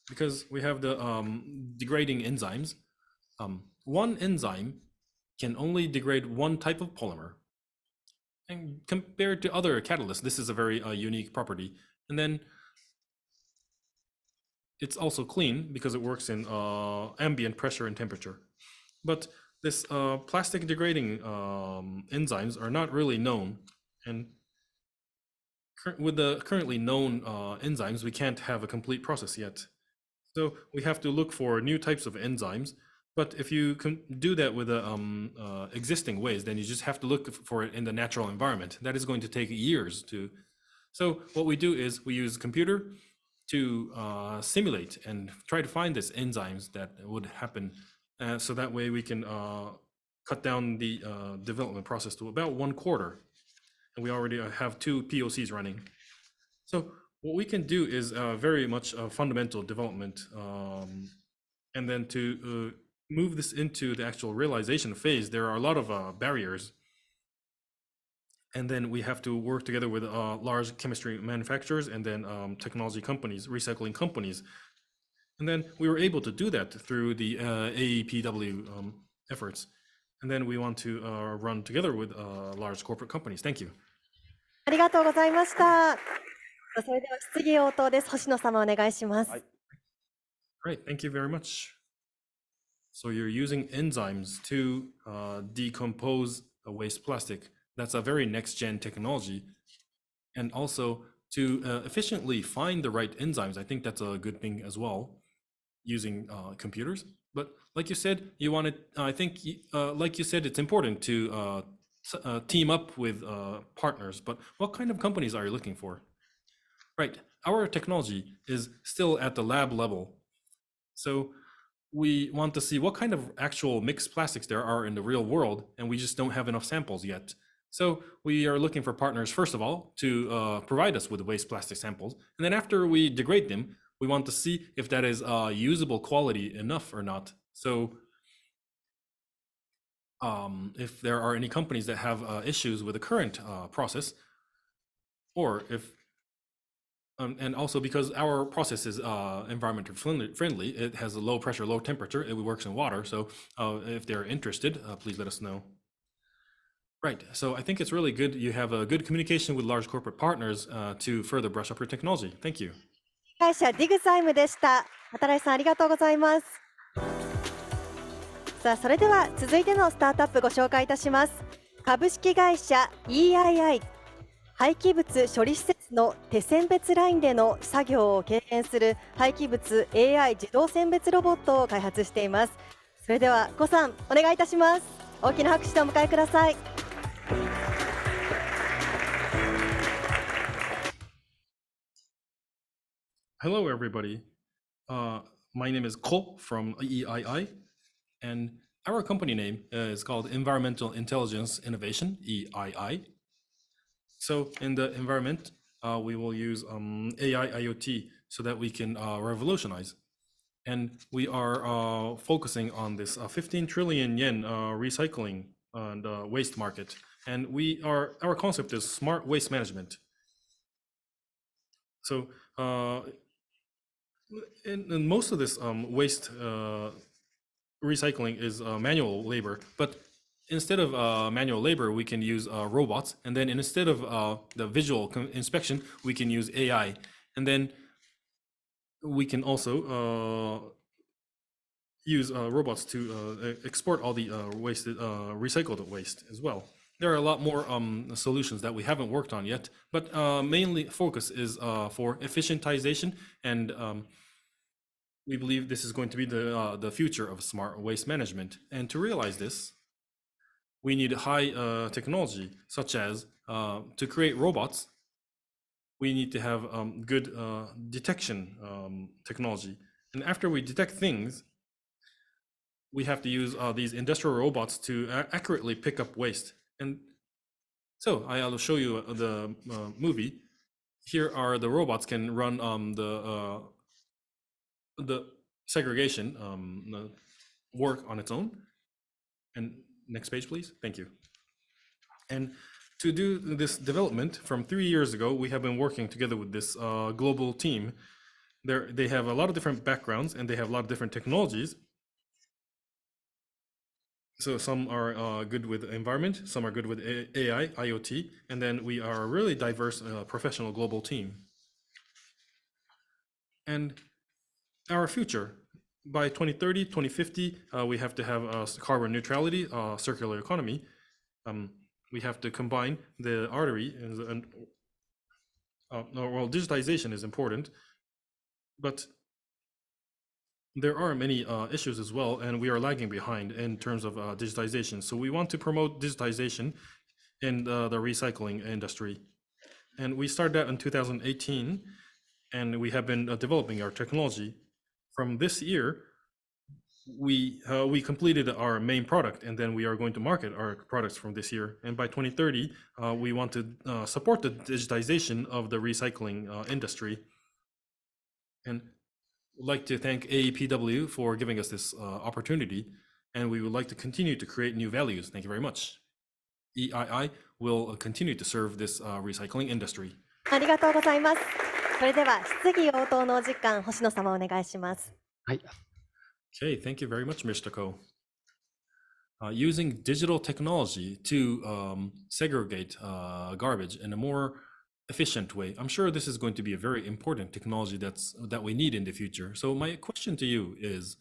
Because we have the degrading enzymes. One enzyme can only degrade one type of polymer. And compared to other catalysts, this is a very unique property. And then it's also clean because it works in ambient pressure and temperature. But this plastic degrading enzymes are not really known. And with the currently known enzymes, we can't have a complete process yet. So we have to look for new types of enzymes. But if you can do that with existing ways, then you just have to look for it in the natural environment. That is going to take years to. So what we do is we use a computer to simulate and try to find these enzymes that would happen. So that way we can cut down the development process to about 1/4. And we already have 2 POCs running. So what we can do is very much a fundamental development. And then to move this into the actual realization phase, there are a lot of barriers. And then we have to work together with large chemistry manufacturers and then technology companies, recycling companies. And then we were able to do that through the AEPW efforts. And then we want to run together with large corporate companies. Thank you. ありがとうございました。それでは質疑応答です。星野様お願いします。Great, thank you very much. So you're using enzymes to decompose a waste plastic. That's a very next-gen technology. And also to efficiently find the right enzymes. I think that's a good thing as well, using computers. But like you said, you wanted, I think, like you said, it's important to team up with partners. But what kind of companies are you looking for? Right, our technology is still at the lab level. So we want to see what kind of actual mixed plastics there are in the real world, and we just don't have enough samples yet. So we are looking for partners, first of all, to provide us with waste plastic samples. And then after we degrade them, we want to see if that is usable quality enough or not. So if there are any companies that have issues with the current process, or if And also because our process is environmentally friendly, it has a low pressure, low temperature, it works in water. So if they're interested, please let us know. Right, so I think it's really good you have a good communication with large corporate partners to further brush up your technology. Thank you. 会社ディグザイムでした。新井さんありがとうございます。さあ、それでは続いてのスタートアップご紹介いたします。株式会社 EII、廃棄物処理施設の手選別ラインでの作業を軽減する廃棄物 AI 自動選別ロボットを開発しています。それではコさんお願いいたします。大きな拍手でお迎えください。Hello, everybody. My name is Ko from EII, and our company name is called Environmental Intelligence Innovation, EII. So in the environment, we will use AI IoT so that we can revolutionize. And we are focusing on this 15 trillion yen recycling and waste market. And our concept is smart waste management. So in most of this waste recycling is manual labor, but instead of manual labor, we can use robots, and then instead of the visual inspection, we can use AI, and then we can also use robots to export all the recycled waste as well. There are a lot more solutions that we haven't worked on yet, but mainly focus is for efficientization, and we believe this is going to be the future of smart waste management. And to realize this, we need high technology, such as to create robots, we need to have good detection technology. And after we detect things, we have to use these industrial robots to accurately pick up waste. And so I'll show you the movie. Here are the robots can run the segregation work on its own. And next page, please. Thank you. And to do this development from 3 years ago, we have been working together with this global team. They have a lot of different backgrounds and they have a lot of different technologies. So some are good with environment, some are good with AI, IoT, and then we are a really diverse professional global team. And our future, by 2030, 2050, we have to have carbon neutrality, circular economy. We have to combine the artery and well, digitization is important, but there are many issues as well, and we are lagging behind in terms of digitization. So we want to promote digitization in the recycling industry. And we started out in 2018, and we have been developing our technology. From this year, we completed our main product, and then we are going to market our products from this year. And by 2030, we want to support the digitization of the recycling industry. And would like to thank AEPW for giving us this opportunity, and we would like to continue to create new values. Thank you very much. EII will continue to serve this recycling industry. ありがとうございます。それでは質疑応答のお時間、星野様お願いします。はい。Okay, thank you very much, Mr. Ko. Using digital technology to segregate garbage in a more efficient way. I'm sure this is going to be a very important technology that we need in the future. So my question to you is,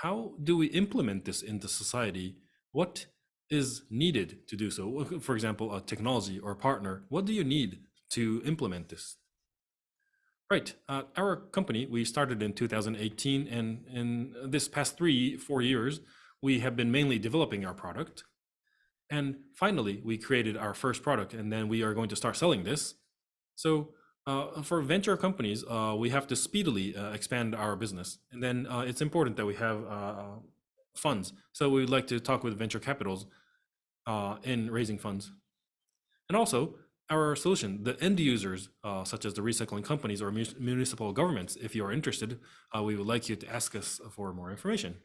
how do we implement this into society? What is needed to do so? For example, a technology or a partner, what do you need to implement this? Right, our company, we started in 2018, and in this past 3-4 years, we have been mainly developing our product. And finally, we created our first product, and then we are going to start selling this. So for venture companies, we have to speedily expand our business. And then it's important that we have funds. So we would like to talk with venture capitals in raising funds. And also, our solution, the end users, such as the recycling companies or municipal governments, if you are interested, we would like you to ask us for more information.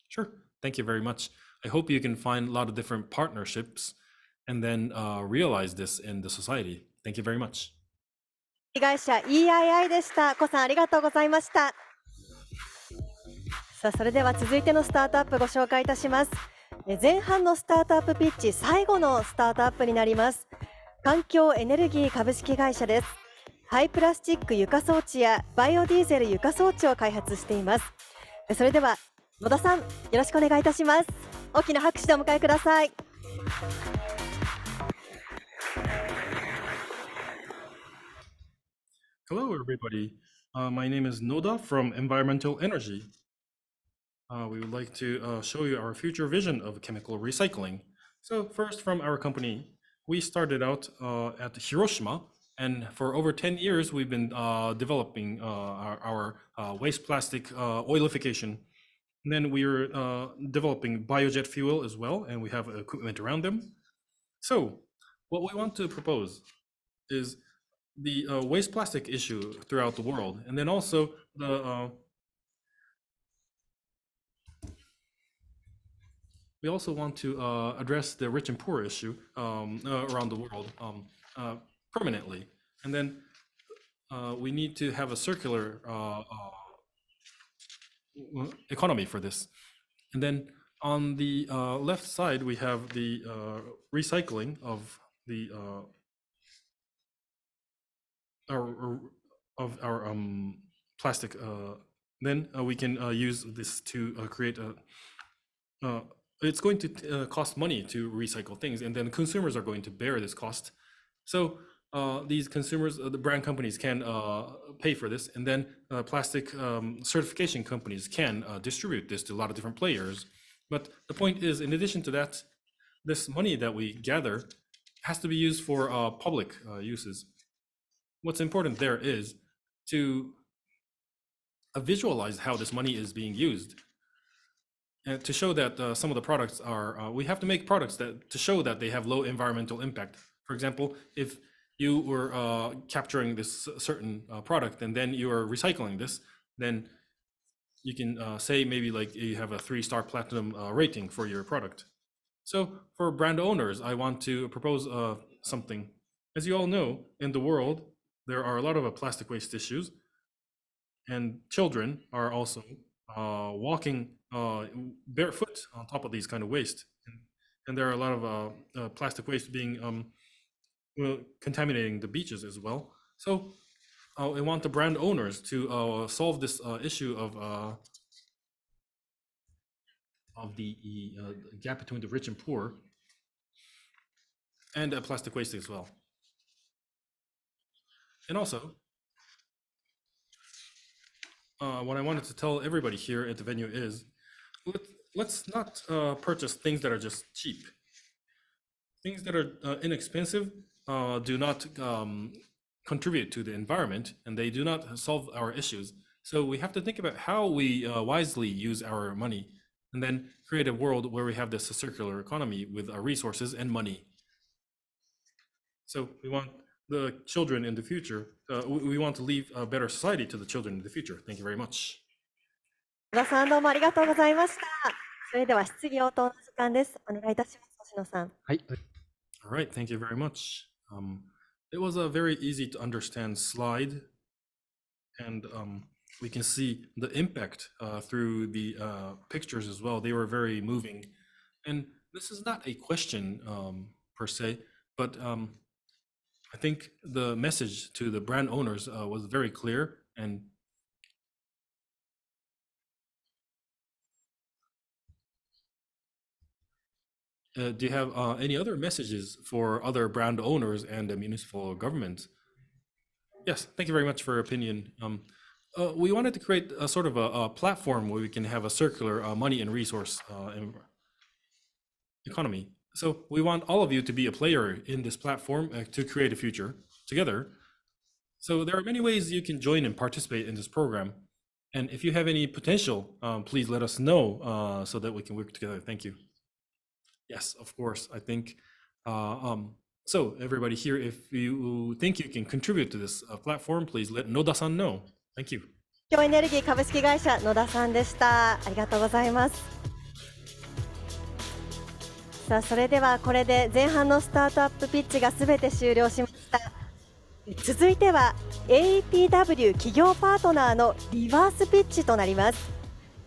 Sure, thank you very much. I hope you can find a lot of different partnerships and then realize this in the society. Thank you very much. 会社 EII でした。コさんありがとうございました。さあ、それでは続いてのスタートアップご紹介いたします。前半のスタートアップピッチ、最後のスタートアップになります。環境エネルギー株式会社です。廃プラスチック床装置やバイオディーゼル床装置を開発しています。それでは野田さん、よろしくお願いいたします。大きな拍手でお迎えください。Hello, everybody. My name is Noda from Environmental Energy. We would like to show you our future vision of chemical recycling. So first, from our company, we started out at Hiroshima, and for over 10 years, we've been developing our waste plastic oilification. And then we are developing biojet fuel as well, and we have equipment around them. So what we want to propose is the waste plastic issue throughout the world, and then also the we also want to address the rich and poor issue around the world permanently, and then we need to have a circular economy for this. And then on the left side, we have the recycling of the our plastic. Then we can use this to create a. It's going to cost money to recycle things, and then consumers are going to bear this cost. So these consumers, the brand companies can pay for this, and then plastic certification companies can distribute this to a lot of different players. But the point is, in addition to that, this money that we gather has to be used for public uses. What's important there is to visualize how this money is being used, and to show that some of the products are, we have to make products that to show that they have low environmental impact. For example, if you were capturing this certain product and then you are recycling this, then you can say maybe like you have a 3-star platinum rating for your product. So for brand owners, I want to propose something. As you all know, in the world, there are a lot of plastic waste issues, and children are also walking barefoot on top of these kind of waste. And there are a lot of plastic waste being contaminating the beaches as well. So I want the brand owners to solve this issue of the gap between the rich and poor, and plastic waste as well. And also, what I wanted to tell everybody here at the venue is, let's not purchase things that are just cheap. Things that are inexpensive do not contribute to the environment, and they do not solve our issues. So we have to think about how we wisely use our money, and then create a world where we have this circular economy with our resources and money. So we want the children in the future, we want to leave a better society to the children in the future. Thank you very much. 野田さん、どうもありがとうございました。それでは質疑応答の時間です。お願いいたします、星野さん。はい。All right, thank you very much. It was a very easy to understand slide, and we can see the impact through the pictures as well. They were very moving. And this is not a question per se, but I think the message to the brand owners was very clear. And do you have any other messages for other brand owners and the municipal government? Yes, thank you very much for your opinion. We wanted to create a sort of a platform where we can have a circular money and resource economy. So we want all of you to be a player in this platform to create a future together. So there are many ways you can join and participate in this program. And if you have any potential, please let us know so that we can work together. Thank you. Yes, of course. I think, so everybody here, if you think you can contribute to this platform, please let Noda-san know. Thank you. 環境エネルギー株式会社野田さんでした。ありがとうございます。さあ、それではこれで前半のスタートアップピッチがすべて終了しました。続いては AEPW 企業パートナーのリバースピッチとなります。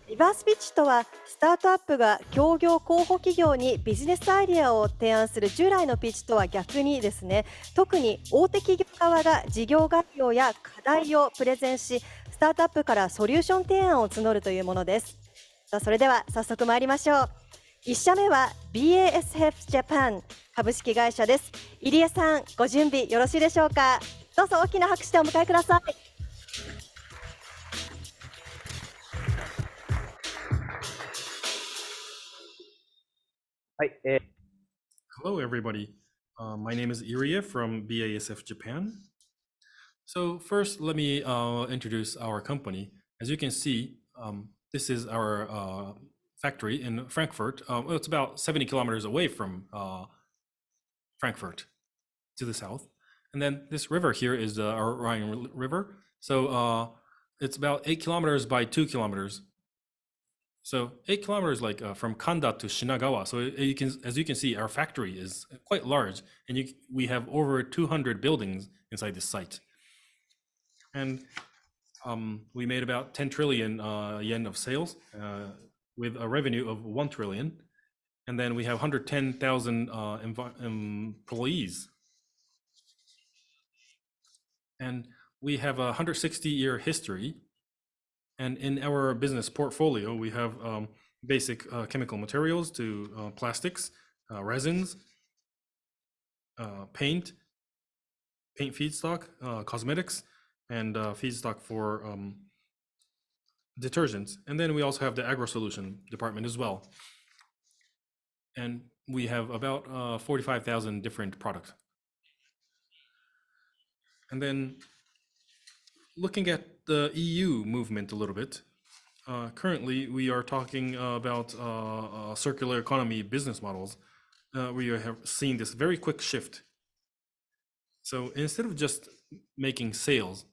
リバースピッチとは、スタートアップが協業候補企業にビジネスアイデアを提案する従来のピッチとは逆にですね、特に大手企業側が事業概要や課題をプレゼンし、スタートアップからソリューション提案を募るというものです。さあ、それでは早速参りましょう。1社目は BASF ジャパン株式会社です。入江さん、ご準備よろしいでしょうか。どうぞ大きな拍手でお迎えください。はい、Hello, everybody. My name is Iria from BASF Japan. So first, let me introduce our company. As you can see, this is our factory in Frankfurt. Well, it's about 70 kilometers away from Frankfurt to the south. And then this river here is our Rhine River. So it's about 8 kilometers by 2 kilometers. So 8 kilometers, like from Kanda to Shinagawa. So as you can see, our factory is quite large, and we have over 200 buildings inside this site. And we made about 10 trillion yen of sales with a revenue of 1 trillion. And then we have 110,000 employees. And we have a 160-year history. And in our business portfolio, we have basic chemical materials to plastics, resins, paint feedstock, cosmetics, and feedstock for detergents. And then we also have the agro-solution department as well. And we have about 45,000 different products. And then looking at the EU movement a little bit, currently we are talking about circular economy business models. We have seen this very quick shift. So instead of just making sales,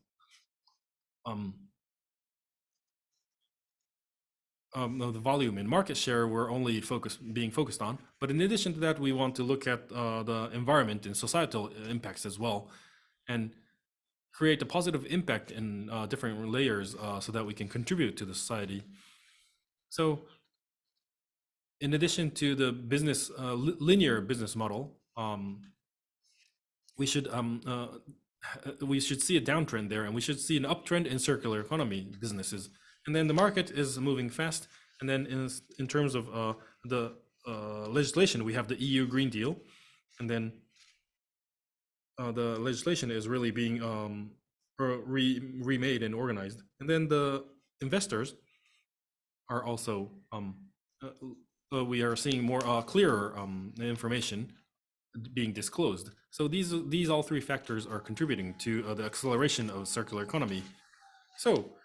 the volume and market share we're only being focused on. But in addition to that, we want to look at the environment and societal impacts as well, and create a positive impact in different layers so that we can contribute to the society. So in addition to the business linear business model, we should see a downtrend there, and we should see an uptrend in circular economy businesses. And then the market is moving fast. And then in terms of the legislation, we have the EU Green Deal, and then the legislation is really being remade and organized. And then the investors are also we are seeing more clearer information being disclosed. So these all three factors are contributing to the acceleration of circular economy. So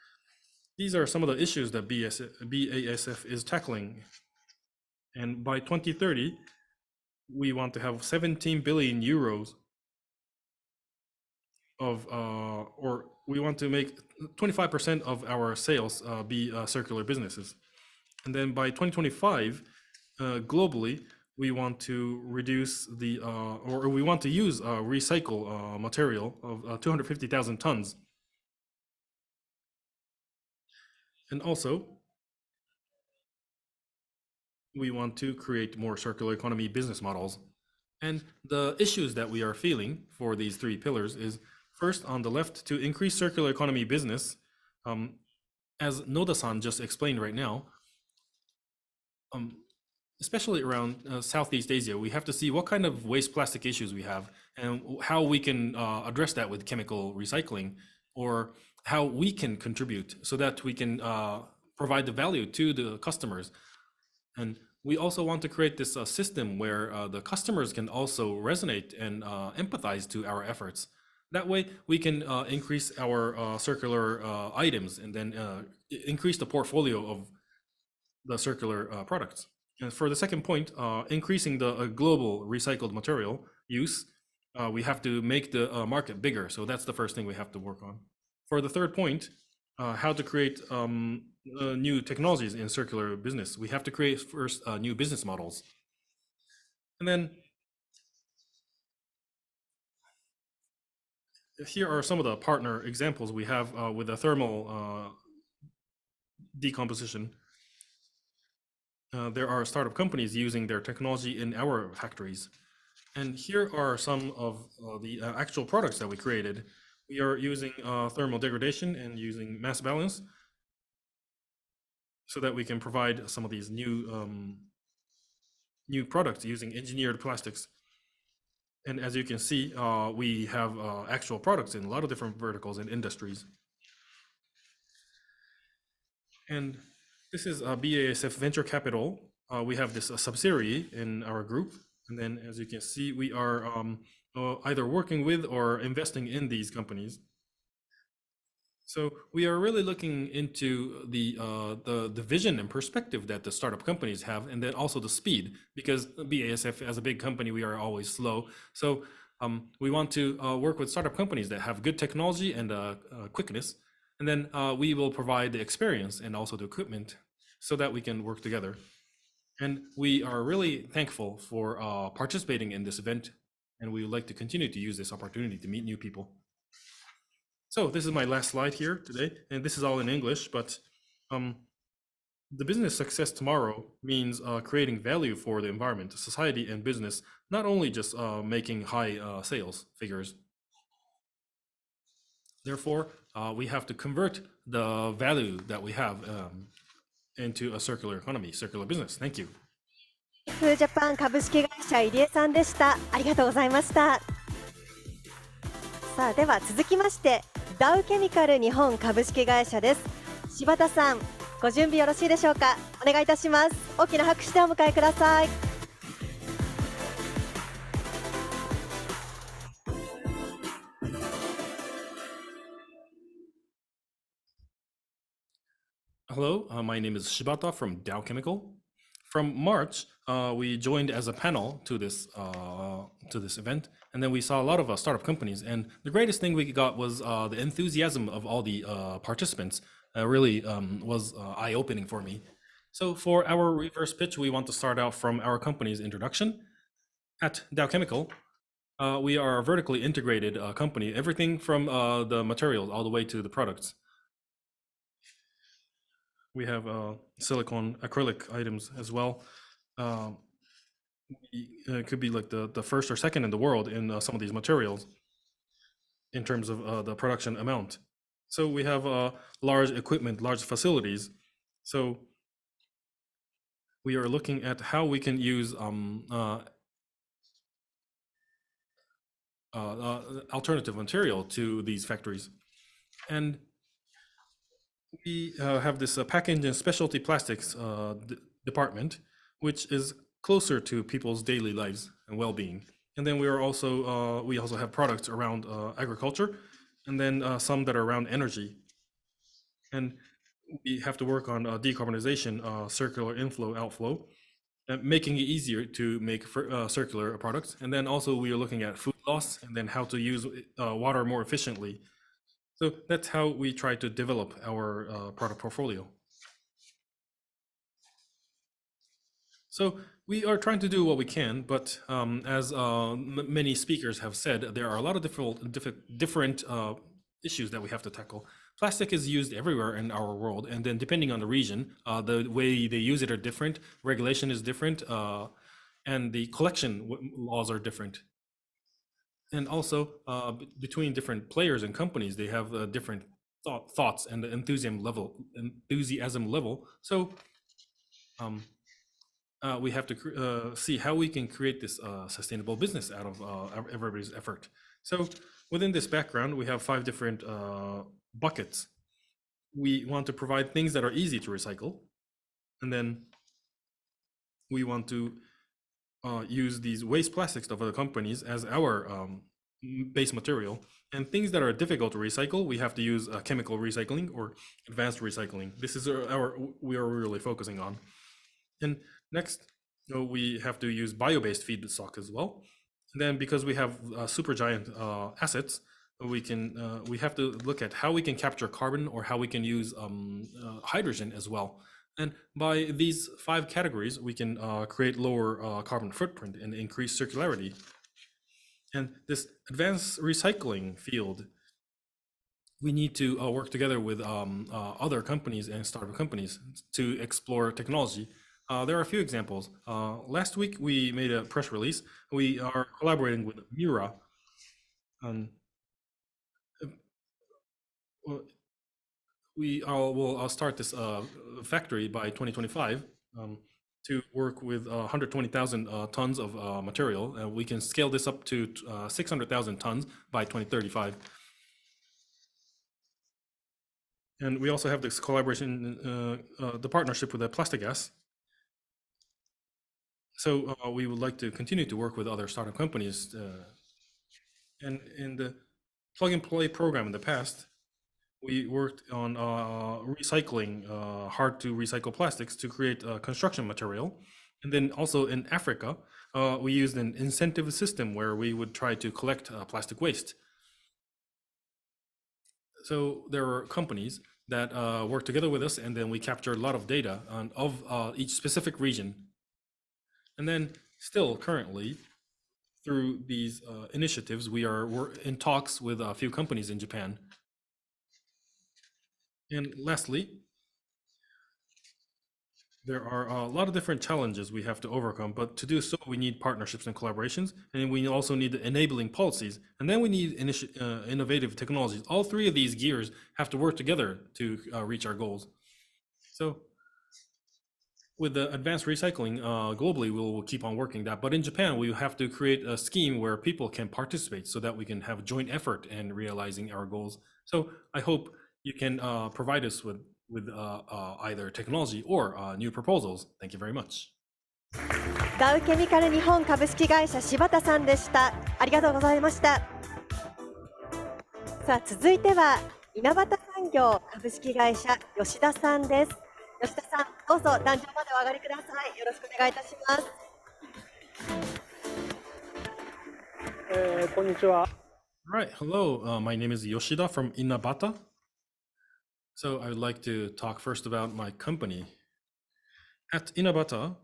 these are some of the issues that BASF is tackling. And by 2030, we want to have 17 billion euros of, or we want to make 25% of our sales be circular businesses. And then by 2025, globally, we want to reduce the, or we want to use recycle material of 250,000 tons. And also, we want to create more circular economy business models. And the issues that we are feeling for these three pillars is, first, on the left, to increase circular economy business. As Noda-san just explained right now, especially around Southeast Asia, we have to see what kind of waste plastic issues we have and how we can address that with chemical recycling, or how we can contribute so that we can provide the value to the customers. And we also want to create this system where the customers can also resonate and empathize to our efforts. That way we can increase our circular items, and then increase the portfolio of the circular products. And for the second point, increasing the global recycled material use, we have to make the market bigger. So that's the first thing we have to work on. For the third point, how to create new technologies in circular business, we have to create first new business models. And then here are some of the partner examples we have with the thermal decomposition. There are startup companies using their technology in our factories. And here are some of the actual products that we created. We are using thermal degradation and using mass balance so that we can provide some of these new products using engineered plastics. And as you can see, we have actual products in a lot of different verticals and industries. And this is BASF Venture Capital. We have this subsidiary in our group. And then as you can see, we are either working with or investing in these companies. So we are really looking into the vision and perspective that the startup companies have, and then also the speed, because BASF as a big company, we are always slow. So we want to work with startup companies that have good technology and quickness, and then we will provide the experience and also the equipment so that we can work together. And we are really thankful for participating in this event, and we would like to continue to use this opportunity to meet new people. So this is my last slide here today, and this is all in English, but the business success tomorrow means creating value for the environment, society, and business, not only just making high sales figures. Therefore, we have to convert the value that we have into a circular economy, circular business. Thank you. ジャパン株式会社入江さんでした。ありがとうございました。さあでは続きましてダウケミカル日本株式会社です。柴田さん、ご準備よろしいでしょうか。お願いいたします。大きな拍手でお迎えください。Hello, my name is Shibata from Dow Chemical. From March, we joined as a panel to this event, and then we saw a lot of startup companies. And the greatest thing we got was the enthusiasm of all the participants. Really was eye-opening for me. So for our reverse pitch, we want to start out from our company's introduction. At Dow Chemical, we are a vertically integrated company, everything from the materials all the way to the products. We have silicone acrylic items as well. It could be like the first or second in the world in some of these materials in terms of the production amount. So we have large equipment, large facilities. So we are looking at how we can use alternative material to these factories. And we have this packaging and specialty plastics department, which is closer to people's daily lives and well-being. And then we also have products around agriculture, and then some that are around energy. And we have to work on decarbonization, circular inflow, outflow, and making it easier to make circular products. And then also we are looking at food loss and then how to use water more efficiently. So that's how we try to develop our product portfolio. So we are trying to do what we can, but as many speakers have said, there are a lot of different issues that we have to tackle. Plastic is used everywhere in our world, and then depending on the region, the way they use it are different, regulation is different, and the collection laws are different. And also between different players and companies, they have different thoughts and the enthusiasm level. So we have to see how we can create this sustainable business out of everybody's effort. So within this background, we have 5 different buckets. We want to provide things that are easy to recycle, and then we want to use these waste plastics of other companies as our base material, and things that are difficult to recycle, we have to use chemical recycling or advanced recycling. This is we are really focusing on. And next, we have to use bio-based feedstock as well. And then because we have supergiant assets, we have to look at how we can capture carbon or how we can use hydrogen as well. And by these 5 categories, we can create lower carbon footprint and increase circularity. And this advanced recycling field, we need to work together with other companies and startup companies to explore technology. There are a few examples. Last week, we made a press release. We are collaborating with Mura. We will start this factory by 2025 to work with 120,000 tons of material. We can scale this up to 600,000 tons by 2035. And we also have this collaboration, the partnership with the plastic gas. So we would like to continue to work with other startup companies. And in the plug and play program in the past, we worked on recycling hard to recycle plastics to create construction material. And then also in Africa, we used an incentive system where we would try to collect plastic waste. So there were companies that worked together with us, and then we captured a lot of data of each specific region. And then still currently, through these initiatives, we're in talks with a few companies in Japan. And lastly, there are a lot of different challenges we have to overcome, but to do so, we need partnerships and collaborations, and we also need the enabling policies, and then we need innovative technologies. All three of these gears have to work together to reach our goals. So with the advanced recycling globally, we'll keep on working that, but in Japan, we have to create a scheme where people can participate so that we can have joint effort in realizing our goals. So I hope you can provide us with either technology or new proposals. Thank you very much. ダウケミカル日本株式会社柴田さんでした。ありがとうございました。さあ、続いては稲畑産業株式会社吉田さんです。吉田さん、どうぞ壇上までお上がりください。よろしくお願いいたします。こんにちは。All right, hello. My name is Yoshida from Inabata. So I would like to talk first about my company. At Inabata,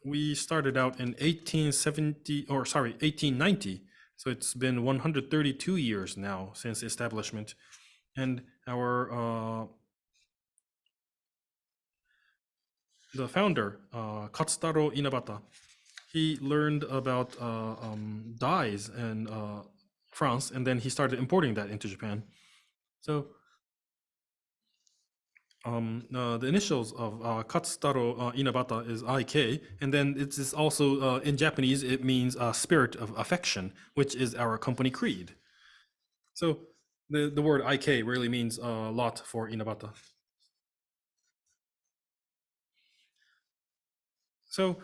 we started out in 1890. So it's been 132 years now since establishment. And our the founder, Katsutaro Inabata, he learned about dyes in France, and then he started importing that into Japan. So the initials of Katsutaro Inabata is IK, and then it is also in Japanese, it means spirit of affection, which is our company creed. So the word IK really means a lot for Inabata. So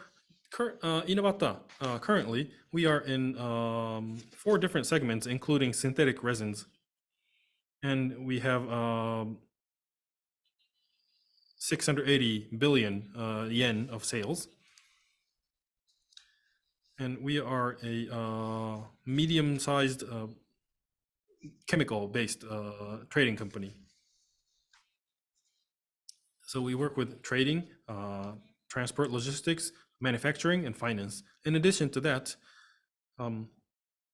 Inabata, currently, we are in 4 different segments, including synthetic resins. And we have 680 billion yen of sales. And we are a medium-sized chemical-based trading company. So we work with trading, transport, logistics, manufacturing, and finance. In addition to that,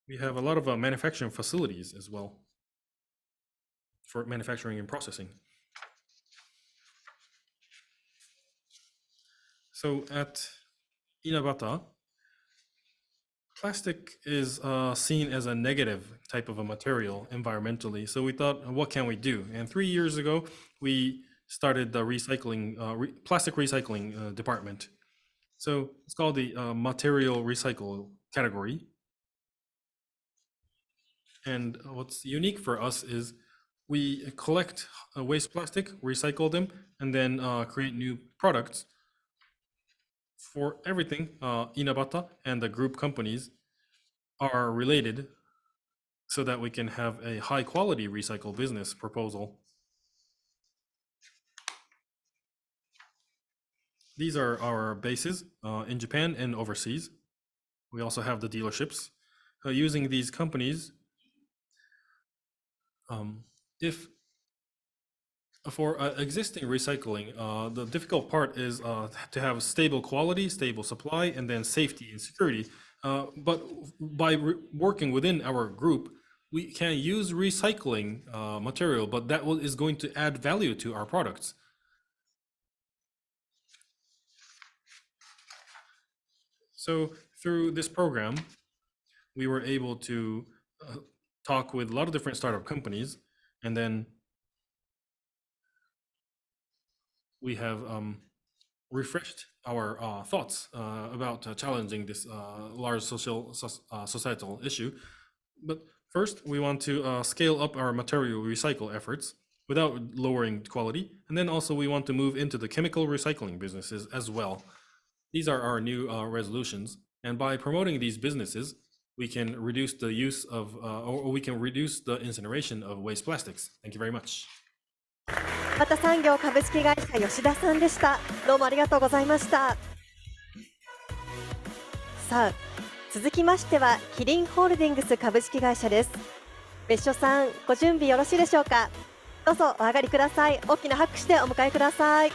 we have a lot of manufacturing facilities as well for manufacturing and processing. So at Inabata, plastic is seen as a negative type of a material environmentally. So we thought, what can we do? And 3 years ago, we started the recycling, plastic recycling department. So it's called the material recycle category. And what's unique for us is we collect waste plastic, recycle them, and then create new products. For everything, Inabata and the group companies are related so that we can have a high quality recycle business proposal. These are our bases in Japan and overseas. We also have the dealerships. Using these companies, if for existing recycling, the difficult part is to have stable quality, stable supply, and then safety and security. But by working within our group, we can use recycling material, but that is going to add value to our products. So through this program, we were able to talk with a lot of different startup companies, and then we have refreshed our thoughts about challenging this large societal issue. But first, we want to scale up our material recycle efforts without lowering quality. And then also we want to move into the chemical recycling businesses as well. These are our new resolutions. And by promoting these businesses, we can reduce the use of, or we can reduce the incineration of waste plastics. Thank you very much. また産業株式会社吉田さんでした。どうもありがとうございました。さあ、続きましてはキリンホールディングス株式会社です。別所さん、ご準備よろしいでしょうか。どうぞお上がりください。大きな拍手でお迎えください。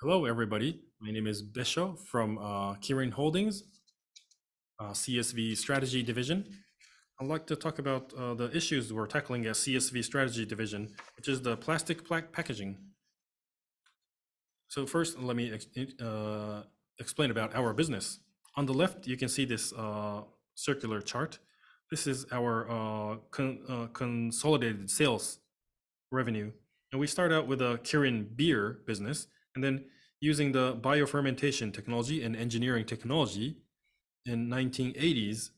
Hello, everybody. My name is Besho from Kirin Holdings, CSV Strategy Division. I'd like to talk about the issues we're tackling at CSV Strategy Division, which is the plastic packaging. So first, let me explain about our business. On the left, you can see this circular chart. This is our consolidated sales revenue. And we start out with a Kirin beer business, and then using the biofermentation technology and engineering technology in 1980s,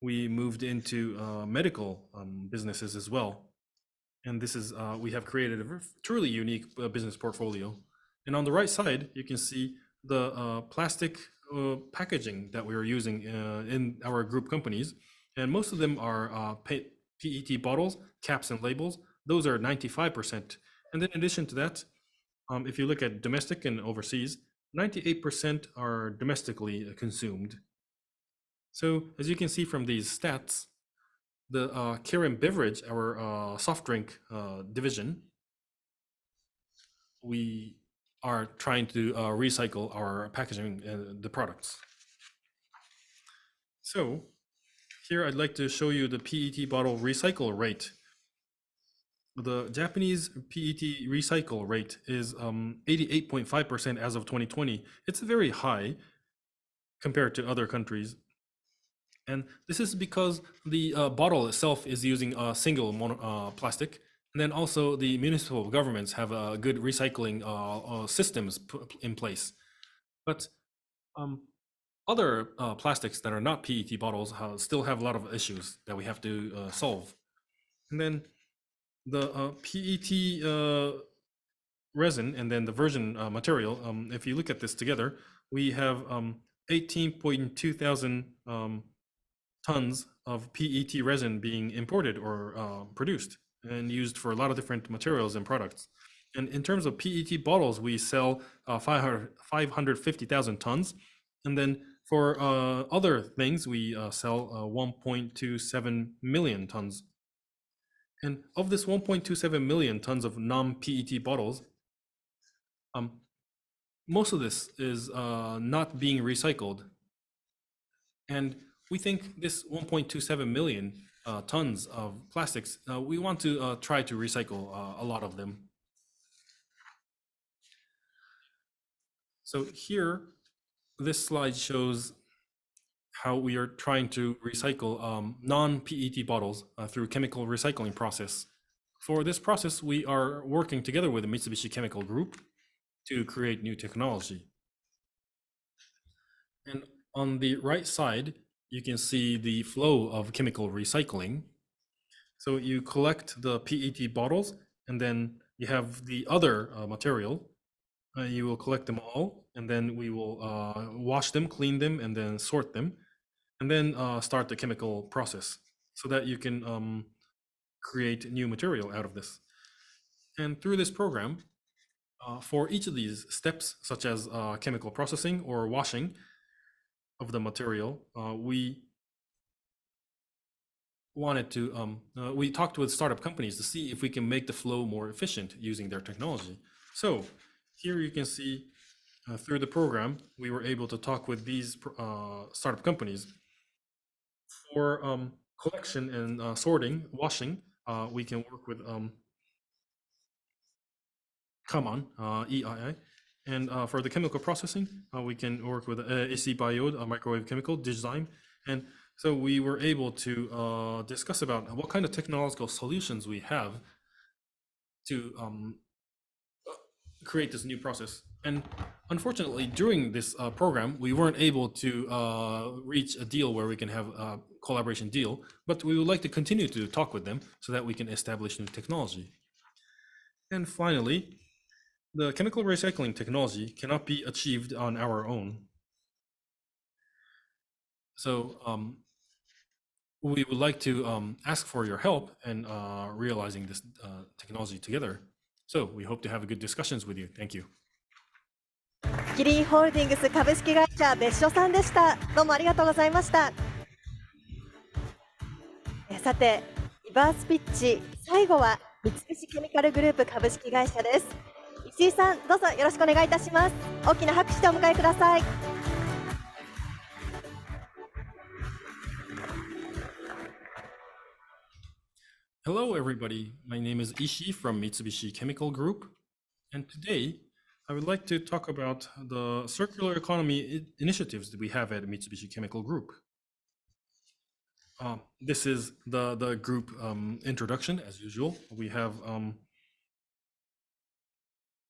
we moved into medical businesses as well. And this is, we have created a truly unique business portfolio. And on the right side, you can see the plastic packaging that we are using in our group companies. And most of them are PET bottles, caps and labels. Those are 95%. And then in addition to that, if you look at domestic and overseas, 98% are domestically consumed. So as you can see from these stats, the Kirin beverage, our soft drink division, we are trying to recycle our packaging, the products. So here I'd like to show you the PET bottle recycle rate. The Japanese PET recycle rate is 88.5% as of 2020. It's very high compared to other countries. And this is because the bottle itself is using a single plastic. And then also the municipal governments have good recycling systems in place. But other plastics that are not PET bottles still have a lot of issues that we have to solve. And then the PET resin and then the virgin material, if you look at this together, we have 18.2 thousand tons of PET resin being imported or produced and used for a lot of different materials and products. And in terms of PET bottles, we sell 550,000 tons. And then for other things, we sell 1.27 million tons. And of this 1.27 million tons of non-PET bottles, most of this is not being recycled. And we think this 1.27 million tons of plastics, we want to try to recycle a lot of them. So here, this slide shows how we are trying to recycle non-PET bottles through chemical recycling process. For this process, we are working together with the Mitsubishi Chemical Group to create new technology. And on the right side, you can see the flow of chemical recycling. So you collect the PET bottles, and then you have the other material. You will collect them all, and then we will wash them, clean them, and then sort them, and then start the chemical process so that you can create new material out of this. And through this program, for each of these steps, such as chemical processing or washing of the material, we wanted to, we talked with startup companies to see if we can make the flow more efficient using their technology. So here you can see through the program, we were able to talk with these startup companies for collection and sorting, washing. We can work with Kaman, EII. And for the chemical processing, we can work with Biode, a microwave chemical, Digzyme. And so we were able to discuss about what kind of technological solutions we have to create this new process. And unfortunately, during this program, we weren't able to reach a deal where we can have a collaboration deal, but we would like to continue to talk with them so that we can establish new technology. And finally, the chemical recycling technology cannot be achieved on our own. So we would like to ask for your help in realizing this technology together. So we hope to have good discussions with you. Thank you. キリンホールディングス株式会社別所さんでした。どうもありがとうございました。さて、リバースピッチ、最後は三菱ケミカルグループ株式会社です。石井さん、どうぞよろしくお願いいたします。大きな拍手でお迎えください。Hello, everybody. My name is Ishii from Mitsubishi Chemical Group, and today I would like to talk about the circular economy initiatives that we have at Mitsubishi Chemical Group. This is the group introduction, as usual. We have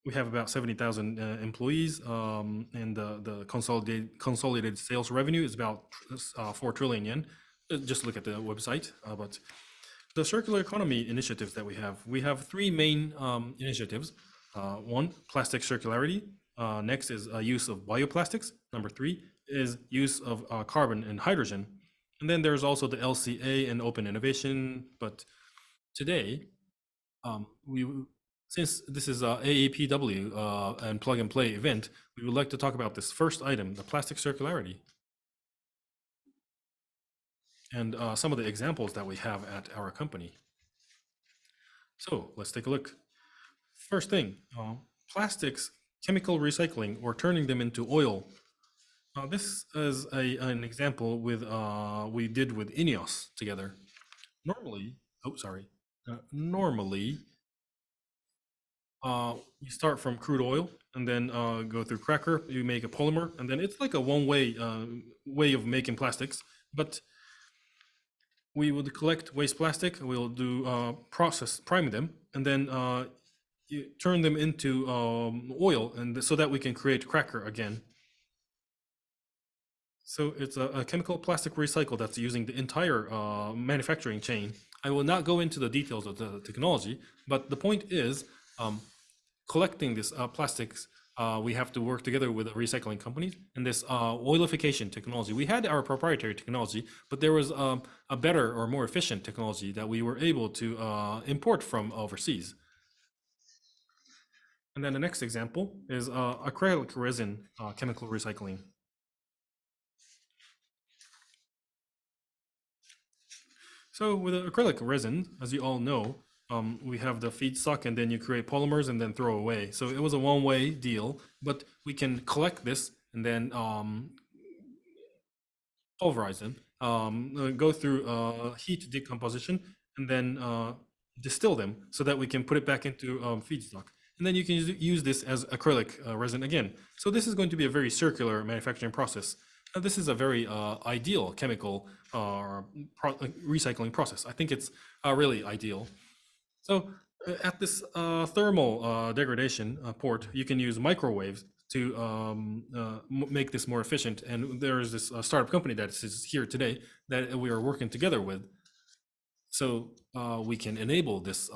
about 70,000 employees, and the consolidated sales revenue is about 4 trillion yen. Just look at the website. But the circular economy initiatives that we have 3 main initiatives. One, plastic circularity. Next is use of bioplastics. Number 3 is use of carbon and hydrogen. And then there's also the LCA and open innovation. But today, since this is a AEPW and plug and play event, we would like to talk about this first item, the plastic circularity, and some of the examples that we have at our company. So let's take a look. First thing, plastics, chemical recycling, or turning them into oil. This is an example with we did with INEOS together. Normally, you start from crude oil and then go through cracker, you make a polymer, and then it's like a one-way way of making plastics. But we would collect waste plastic, we'll do prime them, and then you turn them into oil, and so that we can create cracker again. So it's a chemical plastic recycle that's using the entire manufacturing chain. I will not go into the details of the technology, but the point is collecting this plastics, we have to work together with recycling companies, and this oilification technology. We had our proprietary technology, but there was a better or more efficient technology that we were able to import from overseas. And then the next example is acrylic resin chemical recycling. So with acrylic resin, as you all know, we have the feedstock, and then you create polymers and then throw away. So it was a one-way deal, but we can collect this and then pulverize them, go through heat decomposition, and then distill them so that we can put it back into feedstock. And then you can use this as acrylic resin again. So this is going to be a very circular manufacturing process. This is a very ideal chemical recycling process. I think it's really ideal. So at this thermal degradation port, you can use microwaves to make this more efficient. And there is this startup company that is here today that we are working together with. So we can enable this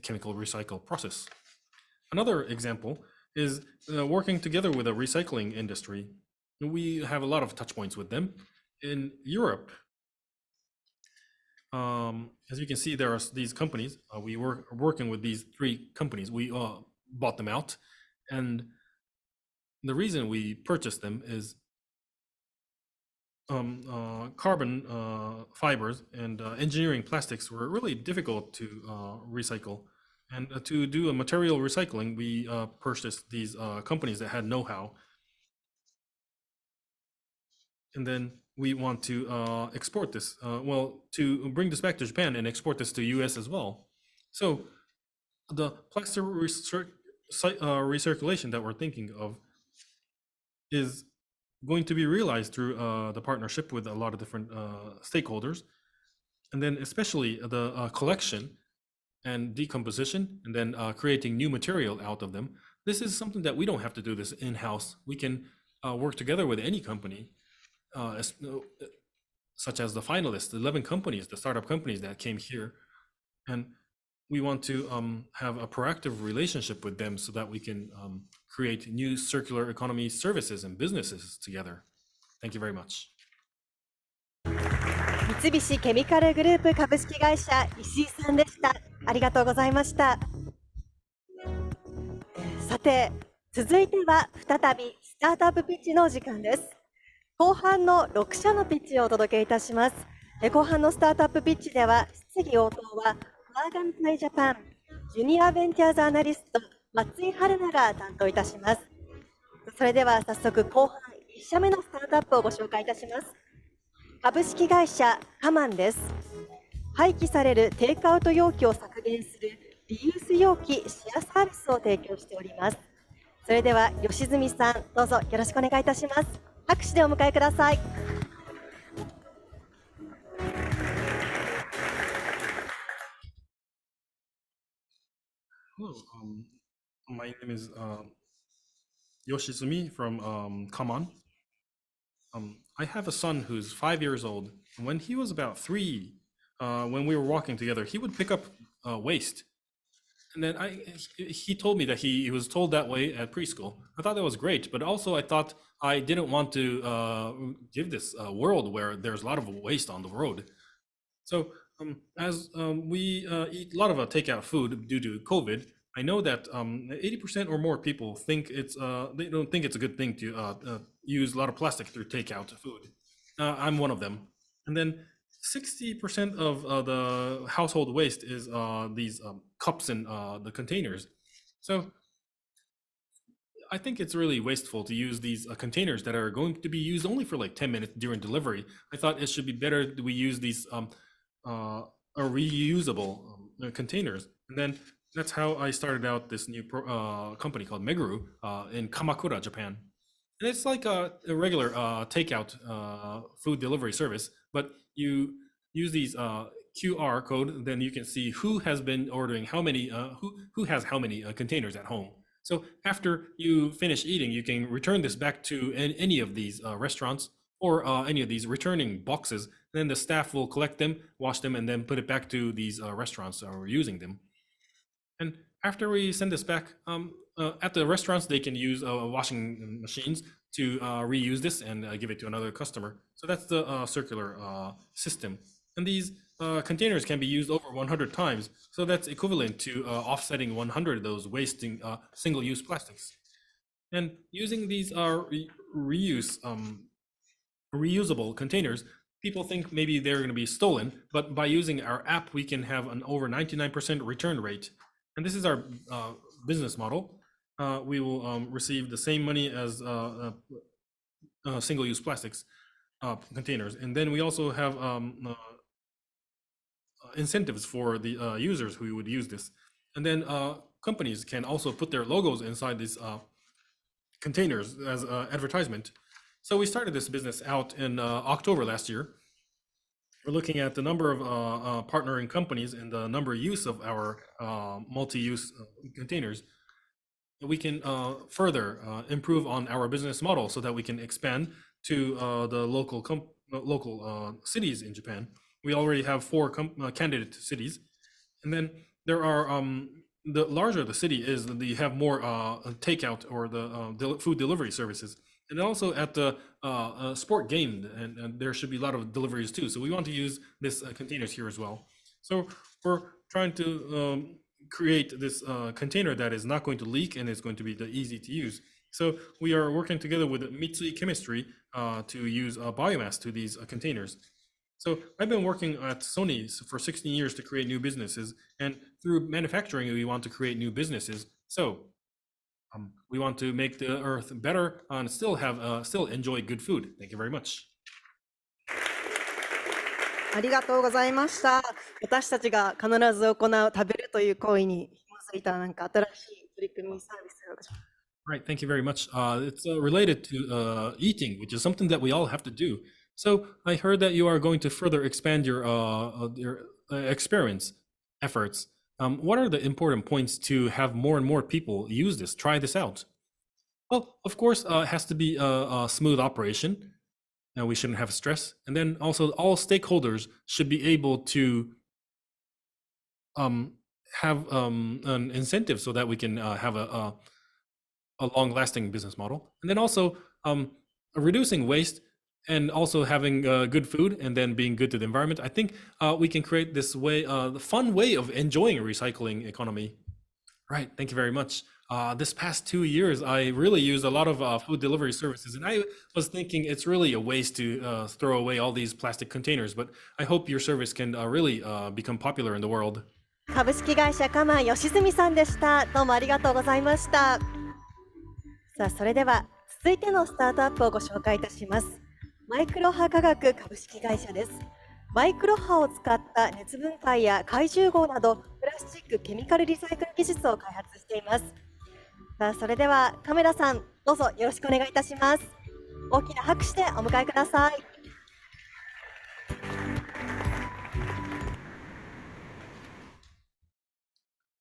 chemical recycle process. Another example is working together with a recycling industry. We have a lot of touch points with them. In Europe, as you can see, there are these companies. We were working with these 3 companies. We bought them out. And the reason we purchased them is carbon fibers and engineering plastics were really difficult to recycle. And to do a material recycling, we purchased these companies that had know-how. And then we want to export this, to bring this back to Japan and export this to US as well. So the plastic recirculation that we're thinking of is going to be realized through the partnership with a lot of different stakeholders. And then especially the collection and decomposition, and then creating new material out of them. This is something that we don't have to do this in-house. We can work together with any company, such as the finalists, the 11 companies, the startup companies that came here. And we want to have a proactive relationship with them so that we can create new circular economy services and businesses together. Thank you very much. 三菱ケミカルグループ株式会社石井さんでした。ありがとうございました。さて、続いては再びスタートアップピッチの時間です。後半の6社のピッチをお届けいたします。後半のスタートアップピッチでは質疑応答はワーガンプライジャパンジュニアベンチャーズアナリスト松井春奈が担当いたします。それでは早速後半1社目のスタートアップをご紹介いたします。株式会社カマンです。廃棄されるテイクアウト容器を削減するリユース容器シェアサービスを提供しております。それでは吉住さん、どうぞよろしくお願いいたします。拍手でお迎えください。Hello, my name is Yoshizumi from Kaman. I have a son who's 5 years old. When he was about 3, when we were walking together, he would pick up waste. And then he told me that he was told that way at preschool. I thought that was great, but also I thought I didn't want to give this world where there's a lot of waste on the road. So as we eat a lot of takeout food due to COVID, I know that 80% or more people think they don't think it's a good thing to use a lot of plastic through takeout food. I'm one of them. And then 60% of the household waste is these cups and the containers. So I think it's really wasteful to use these containers that are going to be used only for like 10 minutes during delivery. I thought it should be better that we use these reusable containers. And then that's how I started out this new company called Meguru in Kamakura, Japan. And it's like a regular takeout food delivery service, but you use these QR code, then you can see who has been ordering how many, who has how many containers at home. So after you finish eating, you can return this back to any of these restaurants or any of these returning boxes. Then the staff will collect them, wash them, and then put it back to these restaurants that are using them. And after we send this back, at the restaurants, they can use washing machines to reuse this and give it to another customer. So that's the circular system. And these containers can be used over 100 times. So that's equivalent to offsetting 100 of those wasting single-use plastics. And using these reusable containers, people think maybe they're going to be stolen, but by using our app, we can have an over 99% return rate. And this is our business model. We will receive the same money as single-use plastics containers. And then we also have incentives for the users who would use this. And then companies can also put their logos inside these containers as advertisement. So we started this business out in October last year. We're looking at the number of partnering companies and the number of use of our multi-use containers. We can further improve on our business model so that we can expand to the local cities in Japan. We already have 4 candidate cities, and then there are the larger the city is, you have more takeout or the food delivery services. And also at the sport game, and there should be a lot of deliveries too. So we want to use this containers here as well. So we're trying to create this container that is not going to leak and is going to be easy to use. So we are working together with Mitsui Chemistry to use biomass to these containers. So I've been working at Sony for 16 years to create new businesses, and through manufacturing, we want to create new businesses. So we want to make the earth better and still enjoy good food. Thank you very much. ありがとうございました。私たちが必ず行う食べるという行為に紐づいたなんか新しい取り組みサービスをご紹介します。 Right, thank you very much. It's related to eating, which is something that we all have to do. So I heard that you are going to further expand your experience efforts. What are the important points to have more and more people use this, try this out? Well, of course, it has to be a smooth operation. And we shouldn't have stress. And then also all stakeholders should be able to have an incentive so that we can have a long-lasting business model. And then also reducing waste and also having good food and then being good to the environment. I think we can create this way, the fun way of enjoying a recycling economy. Right, thank you very much. This past 2 years, I really used a lot of food delivery services, and I was thinking it's really a waste to throw away all these plastic containers, but I hope your service can really become popular in the world. 株式会社カマン吉住さんでした。どうもありがとうございました。さあ、それでは続いてのスタートアップをご紹介いたします。マイクロ波化学株式会社です。マイクロ波を使った熱分解や怪重合などプラスチックケミカルリサイクル技術を開発しています。さあ、それではカメラさん、どうぞよろしくお願いいたします。大きな拍手でお迎えください。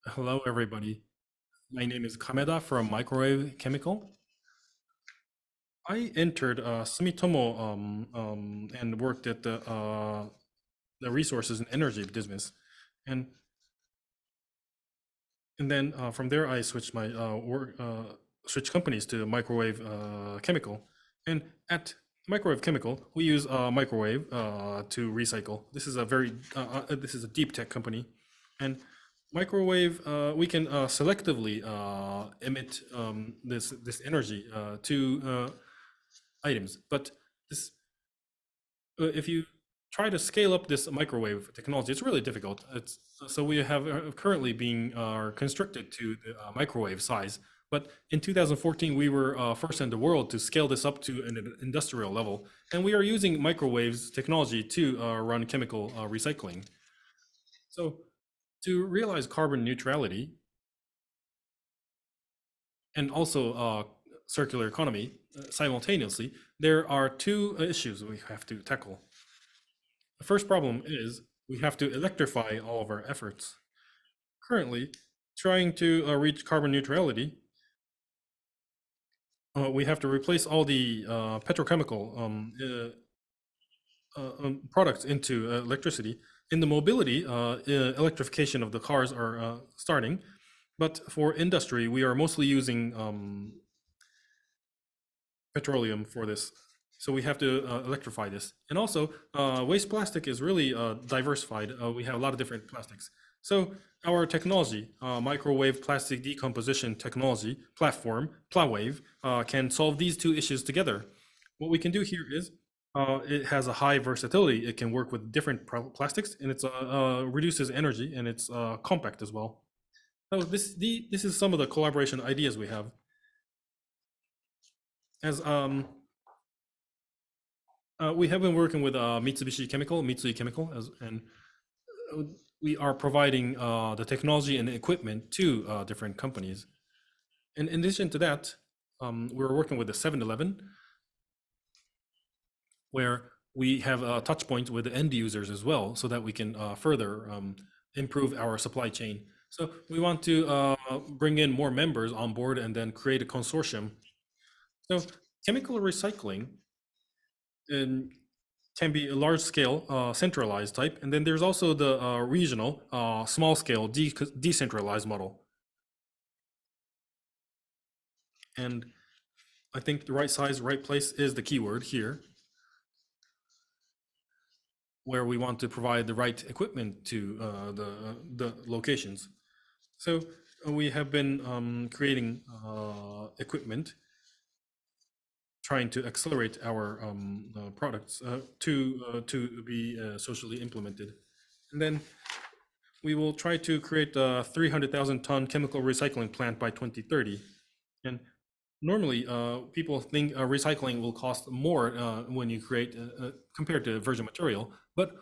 Hello, everybody. My name is Kameda from Microwave Chemical. I entered Sumitomo and worked at the resources and energy business, and then from there I switched my switched companies to Microwave Chemical. And at Microwave Chemical, we use microwave to recycle. This is a deep tech company, and microwave we can selectively emit this energy to items. But this if you try to scale up this microwave technology, it's really difficult. So we have currently being constricted to the microwave size. But in 2014, we were first in the world to scale this up to an industrial level. And we are using microwaves technology to run chemical recycling. So to realize carbon neutrality and also circular economy simultaneously, there are two issues we have to tackle. The first problem is we have to electrify all of our efforts. Currently, trying to reach carbon neutrality, we have to replace all the petrochemical products into electricity. In the mobility, electrification of the cars are starting, but for industry, we are mostly using petroleum for this. So we have to electrify this. And also, waste plastic is really diversified. We have a lot of different plastics. So our technology, microwave plastic decomposition technology platform, PlaWave, can solve these two issues together. What we can do here is it has a high versatility. It can work with different plastics, and it reduces energy, and it's compact as well. So this is some of the collaboration ideas we have. As we have been working with Mitsubishi Chemical, Mitsui Chemical, and we are providing the technology and equipment to different companies. And in addition to that, we're working with the 7-Eleven, where we have touch points with the end users as well, so that we can further improve our supply chain. So we want to bring in more members on board and then create a consortium. So chemical recycling can be a large-scale centralized type, and then there's also the regional small-scale decentralized model. And I think the right size, right place is the keyword here, where we want to provide the right equipment to the locations. So we have been creating equipment trying to accelerate our products to be socially implemented. And then we will try to create a 300,000 ton chemical recycling plant by 2030. And normally, people think recycling will cost more when you create compared to virgin material, but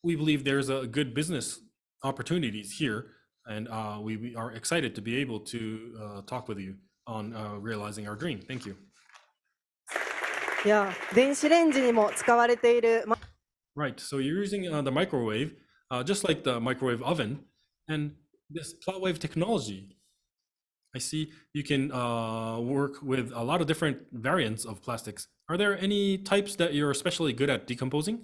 we believe there's a good business opportunities here, and we are excited to be able to talk with you on realizing our dream. Thank you. いや、電子レンジにも使われている。Right, so you're using the microwave, just like the microwave oven, and this plot wave technology. I see you can work with a lot of different variants of plastics. Are there any types that you're especially good at decomposing?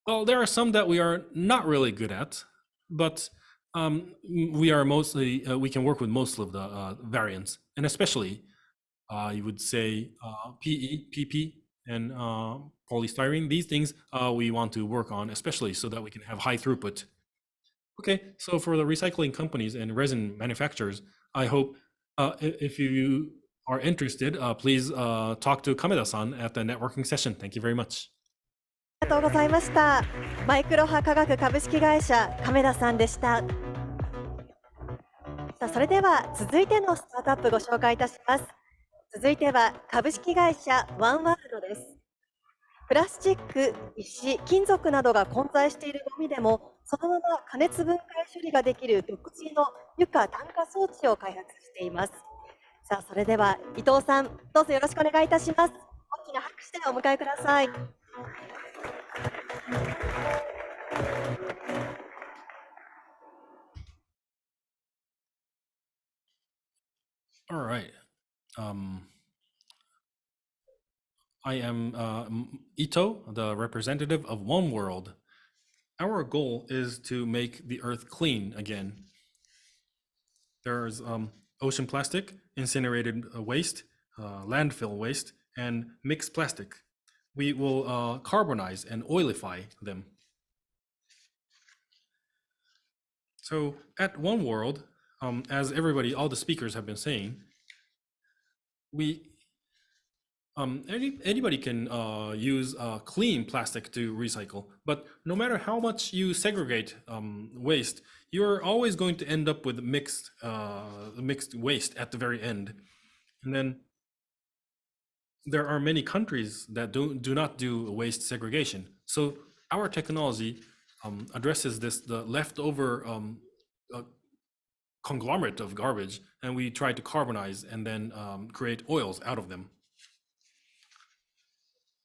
Well, there are some that we are not really good at, but we are mostly, we can work with most of the variants, and especially you would say PE, PP, and polystyrene. These things we want to work on, especially so that we can have high throughput. Okay, so for the recycling companies and resin manufacturers, I hope if you are interested, please talk to Kameda-san at the networking session. Thank you very much. ありがとうございました。マイクロ波化学株式会社亀田さんでした。さあ、それでは続いてのスタートアップご紹介いたします。続いては株式会社ワンワールドです。プラスチック、石、金属などが混在しているゴミでもそのまま加熱分解処理ができる独自の床炭化装置を開発しています。さあ、それでは伊藤さん、どうぞよろしくお願いいたします。大きな拍手でお迎えください。All right. I am Ito, the representative of One World. Our goal is to make the Earth clean again. There's ocean plastic, incinerated waste, landfill waste, and mixed plastic. We will carbonize and oilify them. So at One World, as everybody, all the speakers have been saying, anybody can use clean plastic to recycle, but no matter how much you segregate waste, you're always going to end up with mixed waste at the very end. And then there are many countries that do not do waste segregation. So our technology addresses the leftover conglomerate of garbage, and we try to carbonize and then create oils out of them.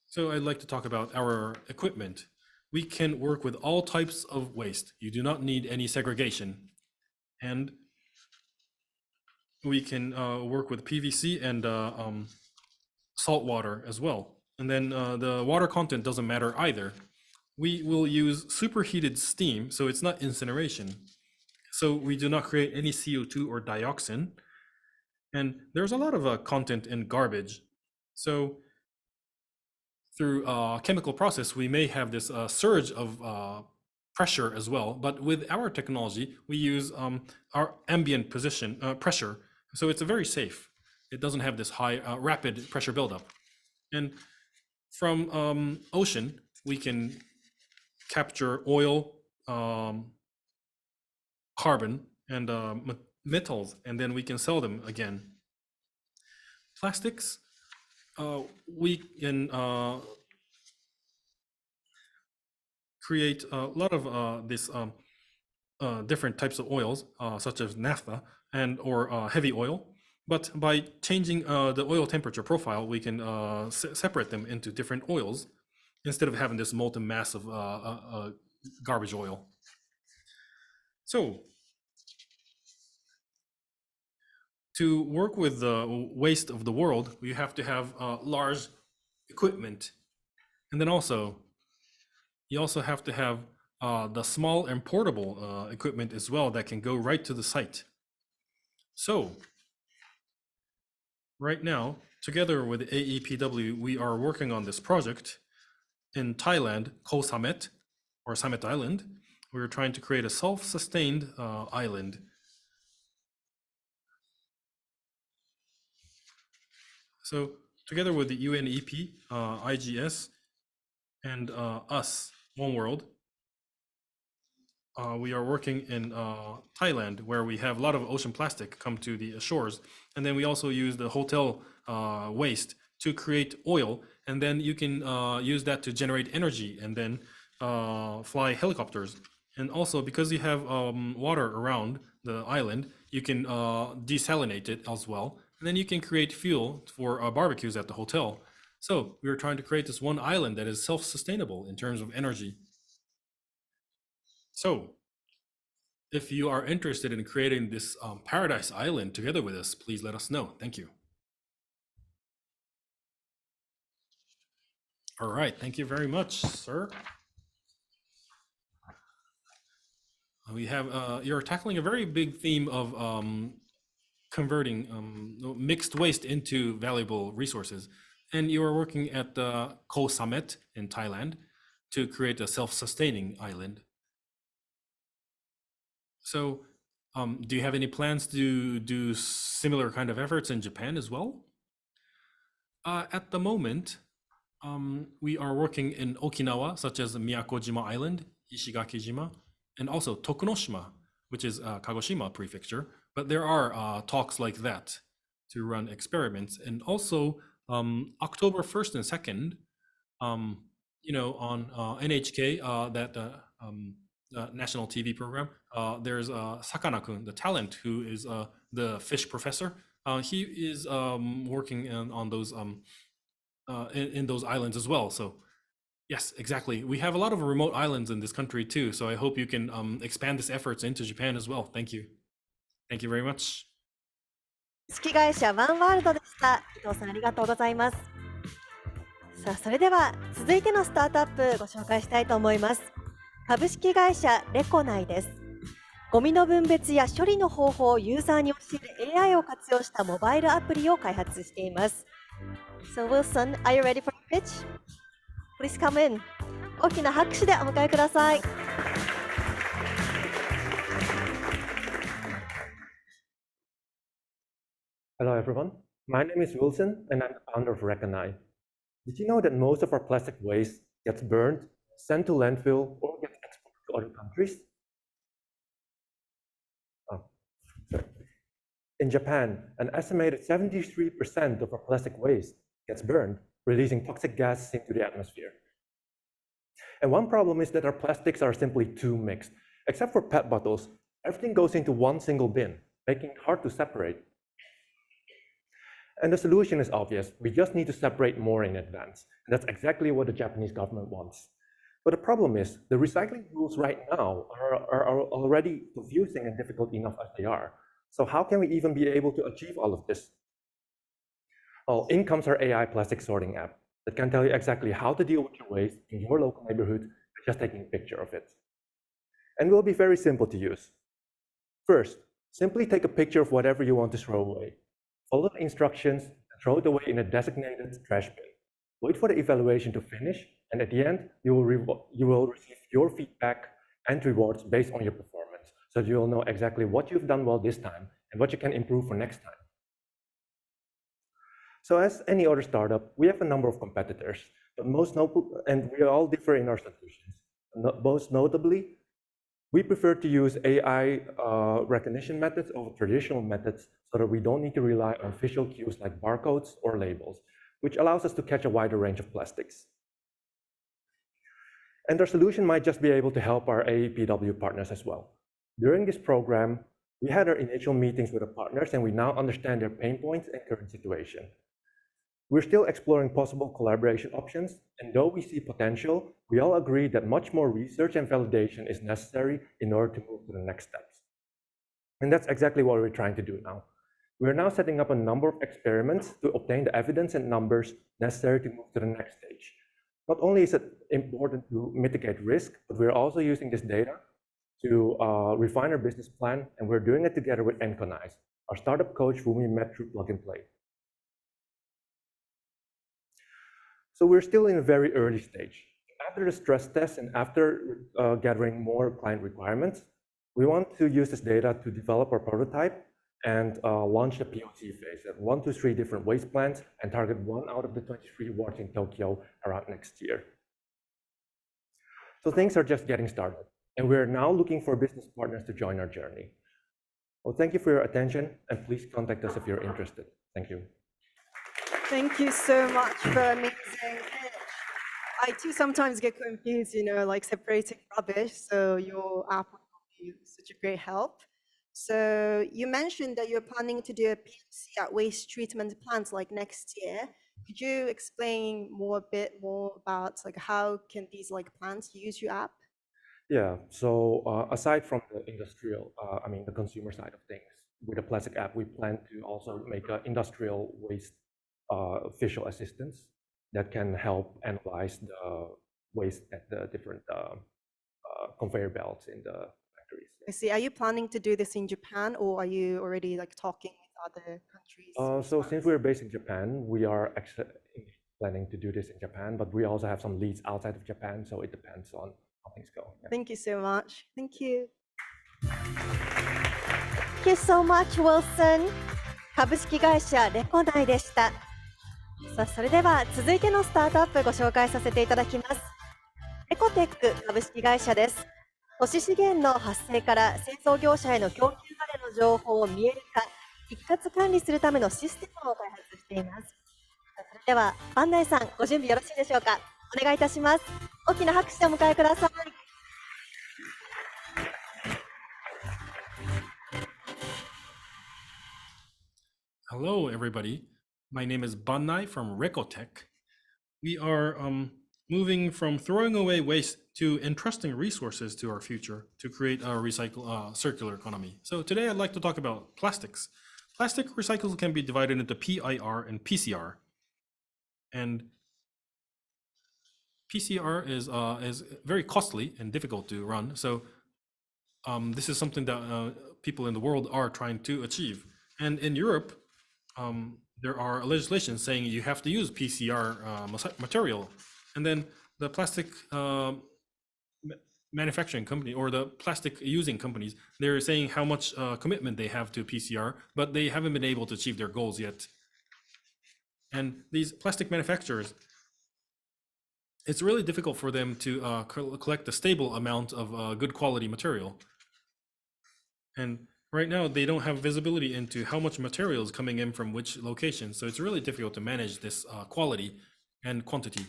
So I'd like to talk about our equipment. We can work with all types of waste. You do not need any segregation. And we can work with PVC and salt water as well. And then the water content doesn't matter either. We will use superheated steam, so it's not incineration. So we do not create any CO2 or dioxin. And there's a lot of content in garbage. So through chemical process, we may have this surge of pressure as well. But with our technology, we use our ambient pressure. So it's very safe. It doesn't have this high rapid pressure buildup. And from ocean, we can capture oil, carbon, and metals, and then we can sell them again. Plastics, we can create a lot of this different types of oils, such as naphtha or heavy oil. But by changing the oil temperature profile, we can separate them into different oils instead of having this molten mass of garbage oil. So to work with the waste of the world, we have to have large equipment. And then also, you also have to have the small and portable equipment as well that can go right to the site. So right now, together with AEPW, we are working on this project in Thailand, Koh Samet, or Samet Island. We're trying to create a self-sustained island. So together with the UNEP, IGS, and us, One World, we are working in Thailand, where we have a lot of ocean plastic come to the shores. And then we also use the hotel waste to create oil. And then you can use that to generate energy and then fly helicopters. And also, because you have water around the island, you can desalinate it as well. And then you can create fuel for barbecues at the hotel. So we are trying to create this one island that is self-sustainable in terms of energy. So if you are interested in creating this paradise island together with us, please let us know. Thank you. All right, thank you very much, sir. We have, you're tackling a very big theme of converting mixed waste into valuable resources. And you are working at the Koh Samet in Thailand to create a self-sustaining island. So do you have any plans to do similar kind of efforts in Japan as well? At the moment, we are working in Okinawa, such as Miyakojima Island, Ishigakijima, and also Tokunoshima, which is Kagoshima prefecture. But there are talks like that to run experiments. And also October 1st and 2nd, you know, on NHK, that national TV program, there's Sakana-kun, the talent, who is the fish professor. He is working on those in those islands as well. So yes, exactly. We have a lot of remote islands in this country too. So I hope you can expand these efforts into Japan as well. Thank you. Thank you very much. 式会社ワンワールドでした。伊藤さんありがとうございます。さあ、それでは続いてのスタートアップご紹介したいと思います。株式会社レコナイです。ゴミの分別や処理の方法をユーザーに教える AI を活用したモバイルアプリを開発しています。So Wilson, are you ready for the pitch? Please come in. 大きな拍手でお迎えください。Hello, everyone. My name is Wilson, and I'm the founder of Reconnai. Did you know that most of our plastic waste gets burned, sent to landfill, or gets exported to other countries? Oh, sorry. In Japan, an estimated 73% of our plastic waste gets burned, releasing toxic gases into the atmosphere. And one problem is that our plastics are simply too mixed. Except for PET bottles, everything goes into one single bin, making it hard to separate. And the solution is obvious. We just need to separate more in advance. And that's exactly what the Japanese government wants. But the problem is, the recycling rules right now are already confusing and difficult enough as they are. So how can we even be able to achieve all of this? Well, in comes our AI plastic sorting app that can tell you exactly how to deal with your waste in your local neighborhood by just taking a picture of it. And it will be very simple to use. First, simply take a picture of whatever you want to throw away. Follow the instructions and throw it away in a designated trash bin. Wait for the evaluation to finish, and at the end, you will receive your feedback and rewards based on your performance, so that you will know exactly what you've done well this time and what you can improve for next time. So as any other startup, we have a number of competitors, but and we all differ in our solutions. Most notably, we prefer to use AI recognition methods over traditional methods so that we don't need to rely on visual cues like barcodes or labels, which allows us to catch a wider range of plastics. And our solution might just be able to help our AEPW partners as well. During this program, we had our initial meetings with our partners, and we now understand their pain points and current situation. We're still exploring possible collaboration options, and though we see potential, we all agree that much more research and validation is necessary in order to move to the next steps. And that's exactly what we're trying to do now. We're now setting up a number of experiments to obtain the evidence and numbers necessary to move to the next stage. Not only is it important to mitigate risk, but we're also using this data to refine our business plan, and we're doing it together with Reconnai, our startup coach whom we met through Plug and Play. So we're still in a very early stage. After the stress test and after gathering more client requirements, we want to use this data to develop our prototype and launch the POC phase at 1 to 3 different waste plants and target 1 out of the 23 wards in Tokyo around next year. So things are just getting started, and we're now looking for business partners to join our journey. Well, thank you for your attention, and please contact us if you're interested. Thank you. Thank you so much for amazing pitch. I too sometimes get confused, like separating rubbish, so your app will be such a great help. So you mentioned that you're planning to do a POC at waste treatment plants like next year. Could you explain a bit more about how can these plants use your app? Yeah, so aside from the industrial, the consumer side of things, with the plastic app, we plan to also make an industrial waste visual assistance that can help analyze the waste at the different conveyor belts in the factories. I see. Are you planning to do this in Japan, or are you already talking with other countries? So since we're based in Japan, we are actually planning to do this in Japan, but we also have some leads outside of Japan, so it depends on how things go. Yeah. Thank you so much. Thank you. Thank you so much, Wilson. 株式会社レコナイでした。さあ、それでは続いてのスタートアップご紹介させていただきます。レコテック株式会社です。都市資源の発生から製造業者への供給までの情報を見える化、一括管理するためのシステムを開発しています。それでは、万内さん、ご準備よろしいでしょうか。お願いいたします。大きな拍手でお迎えください。Hello, everybody. My name is Bannai from Recotech. We are moving from throwing away waste to entrusting resources to our future to create a circular economy. So today I'd like to talk about plastics. Plastic recycles can be divided into PIR and PCR. And PCR is very costly and difficult to run. So this is something that people in the world are trying to achieve. And in Europe, there are legislation saying you have to use PCR material, and then the plastic manufacturing company or the plastic using companies, they're saying how much commitment they have to PCR, but they haven't been able to achieve their goals yet. And these plastic manufacturers, it's really difficult for them to collect a stable amount of good quality material. And right now, they don't have visibility into how much material is coming in from which location. So it's really difficult to manage this quality and quantity.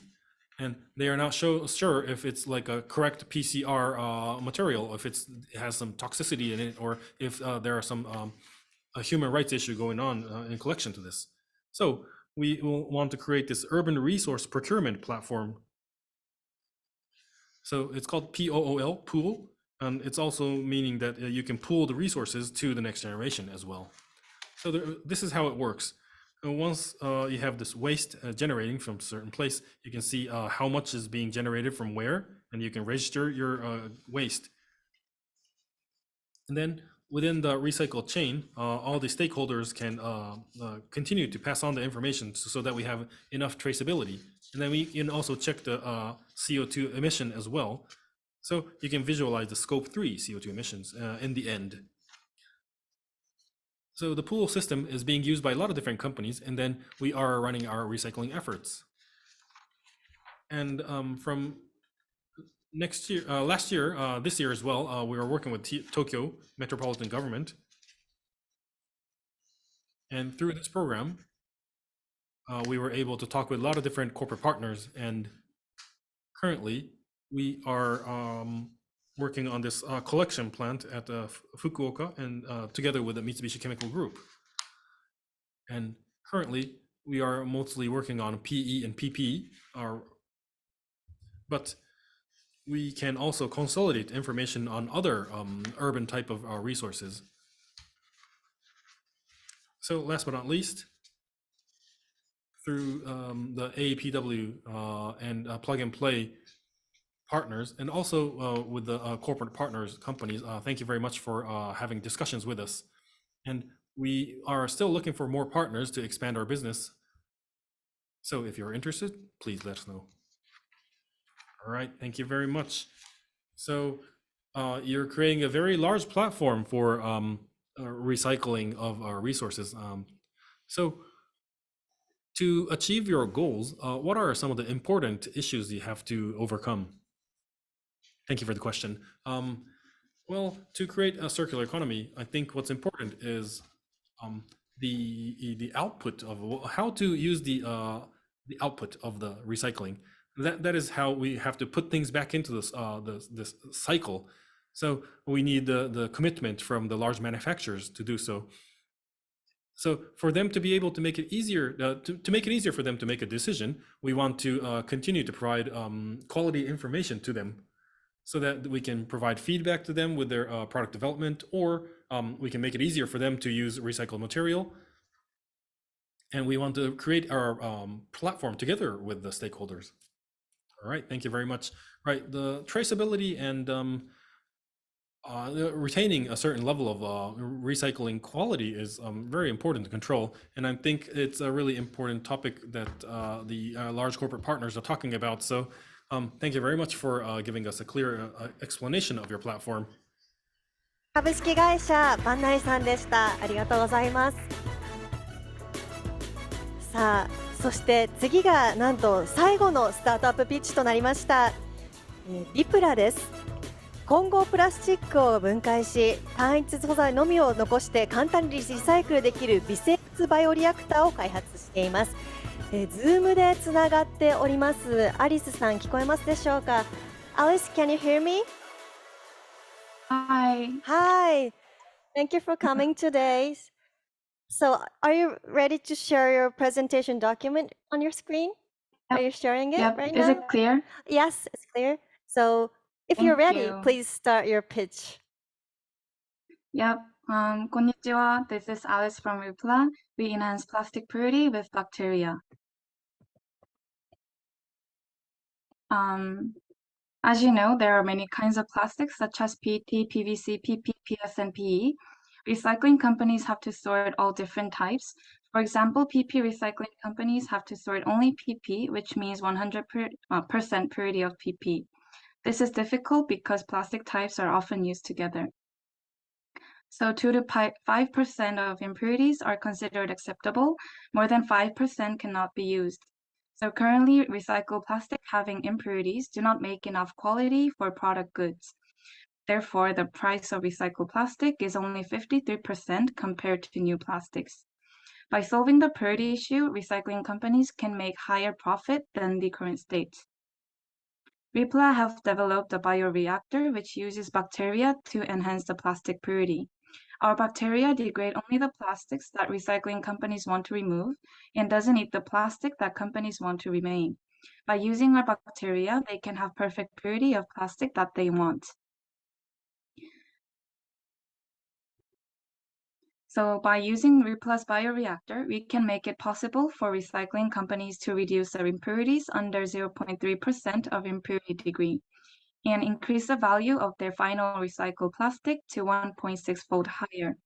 And they are not sure if it's like a correct PCR material, if it has some toxicity in it, or if there are some a human rights issue going on in collection to this. So we will want to create this urban resource procurement platform. So it's called POOL, pool. And it's also meaning that you can pool the resources to the next generation as well. So this is how it works. And once you have this waste generating from a certain place, you can see how much is being generated from where, and you can register your waste. And then within the recycle chain, all the stakeholders can continue to pass on the information so that we have enough traceability. And then we can also check the CO2 emission as well. So you can visualize the scope 3 CO2 emissions in the end. So the pool system is being used by a lot of different companies, and then we are running our recycling efforts. And from next year, last year, this year as well, we were working with Tokyo Metropolitan Government. And through this program, we were able to talk with a lot of different corporate partners, and currently, we are working on this collection plant at Fukuoka, and together with the Mitsubishi Chemical Group. And currently, we are mostly working on PE and PP, but we can also consolidate information on other urban type of resources. So last but not least, through the AEPW and plug and play partners, and also with the corporate partners companies, thank you very much for having discussions with us. And we are still looking for more partners to expand our business. So if you're interested, please let us know. All right, thank you very much. So you're creating a very large platform for recycling of our resources. So to achieve your goals, what are some of the important issues you have to overcome? Thank you for the question. Well, to create a circular economy, I think what's important is the output of how to use the output of the recycling. That is how we have to put things back into this cycle. So we need the commitment from the large manufacturers to do so. So for them to be able to make it easier, to make it easier for them to make a decision, we want to continue to provide quality information to them, so that we can provide feedback to them with their product development, or we can make it easier for them to use recycled material. And we want to create our platform together with the stakeholders. All right, thank you very much. Right, the traceability and retaining a certain level of recycling quality is very important to control. And I think it's a really important topic that the large corporate partners are talking about. So thank you very much for giving us a clear explanation of your platform. 株式会社バンナイさんでした。ありがとうございます。さあ、そして次がなんと最後のスタートアップピッチとなりました。リプラです。混合プラスチックを分解し、単一素材のみを残して簡単にリサイクルできる微生物バイオリアクターを開発しています。Zoom でつながっております。アリスさん、聞こえますでしょうか？ Alice, can you hear me? Hi. Hi. Thank you for coming today. So, are you ready to share your presentation document on your screen? Are you sharing it right now? Is it clear? Yes, it's clear. So, if you're Thank ready, you. please start your pitch. Yep. Konnichiwa. This is Alice from Repla. We enhance plastic purity with bacteria. As you know, there are many kinds of plastics such as PET, PVC, PP, PS, and PE. Recycling companies have to sort all different types. For example, PP recycling companies have to sort only PP, which means 100% purity of PP. This is difficult because plastic types are often used together. So 2 to 5% of impurities are considered acceptable. More than 5% cannot be used. So currently, recycled plastic having impurities do not make enough quality for product goods. Therefore, the price of recycled plastic is only 53% compared to new plastics. By solving the purity issue, recycling companies can make higher profit than the current state. Repla have developed a bioreactor which uses bacteria to enhance the plastic purity. Our bacteria degrade only the plastics that recycling companies want to remove and doesn't eat the plastic that companies want to remain. By using our bacteria, they can have perfect purity of plastic that they want. So by using Repla's bioreactor, we can make it possible for recycling companies to reduce their impurities under 0.3% of impurity degree and increase the value of their final recycled plastic to 1.6-fold higher.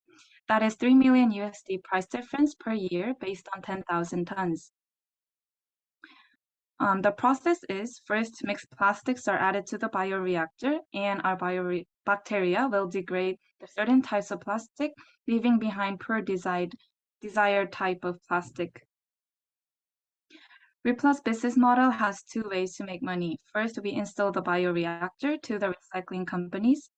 That is $3 million USD price difference per year based on 10,000 tons. The process is first mixed plastics are added to the bioreactor and our bacteria will degrade the certain types of plastic, leaving behind per desired type of plastic. Repla's business model has two ways to make money. First, we install the bioreactor to the recycling companies.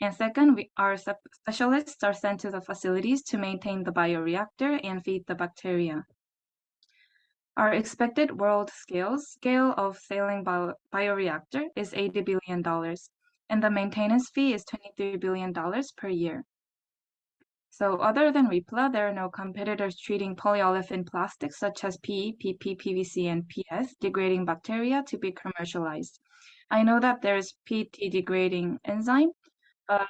And second, our specialists are sent to the facilities to maintain the bioreactor and feed the bacteria. Our expected world scale of selling bioreactor is $80 billion, and the maintenance fee is $23 billion per year. So other than Repla, there are no competitors treating polyolefin plastics such as PE, PP, PVC, and PS degrading bacteria to be commercialized. I know that there's PET degrading enzyme, but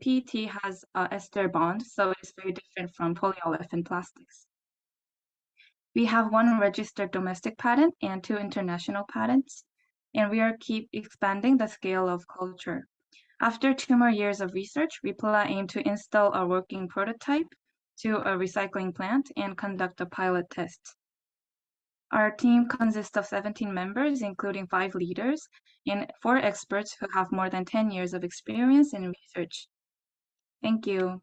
PET has an ester bond, so it's very different from polyolefin plastics. We have 1 registered domestic patent and 2 international patents, and we are keep expanding the scale of culture. After 2 more years of research, Repla aim to install a working prototype to a recycling plant and conduct a pilot test. Our team consists of 17 members, including 5 leaders and 4 experts who have more than 10 years of experience in research. Thank you.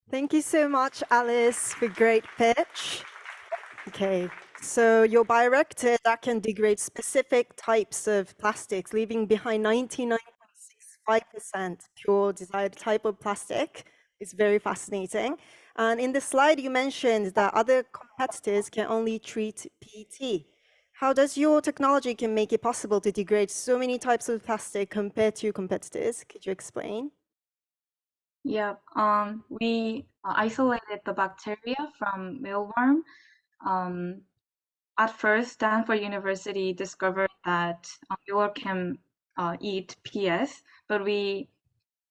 Thank you so much, Alice, for great pitch. Okay, so your bioreactor that can degrade specific types of plastics, leaving behind 99.65% pure desired type of plastic is very fascinating. And in the slide, you mentioned that other competitors can only treat PET. How does your technology can make it possible to degrade so many types of plastic compared to competitors? Could you explain? Yeah, we isolated the bacteria from mealworm. At first, Stanford University discovered that mealworm can eat PS, but we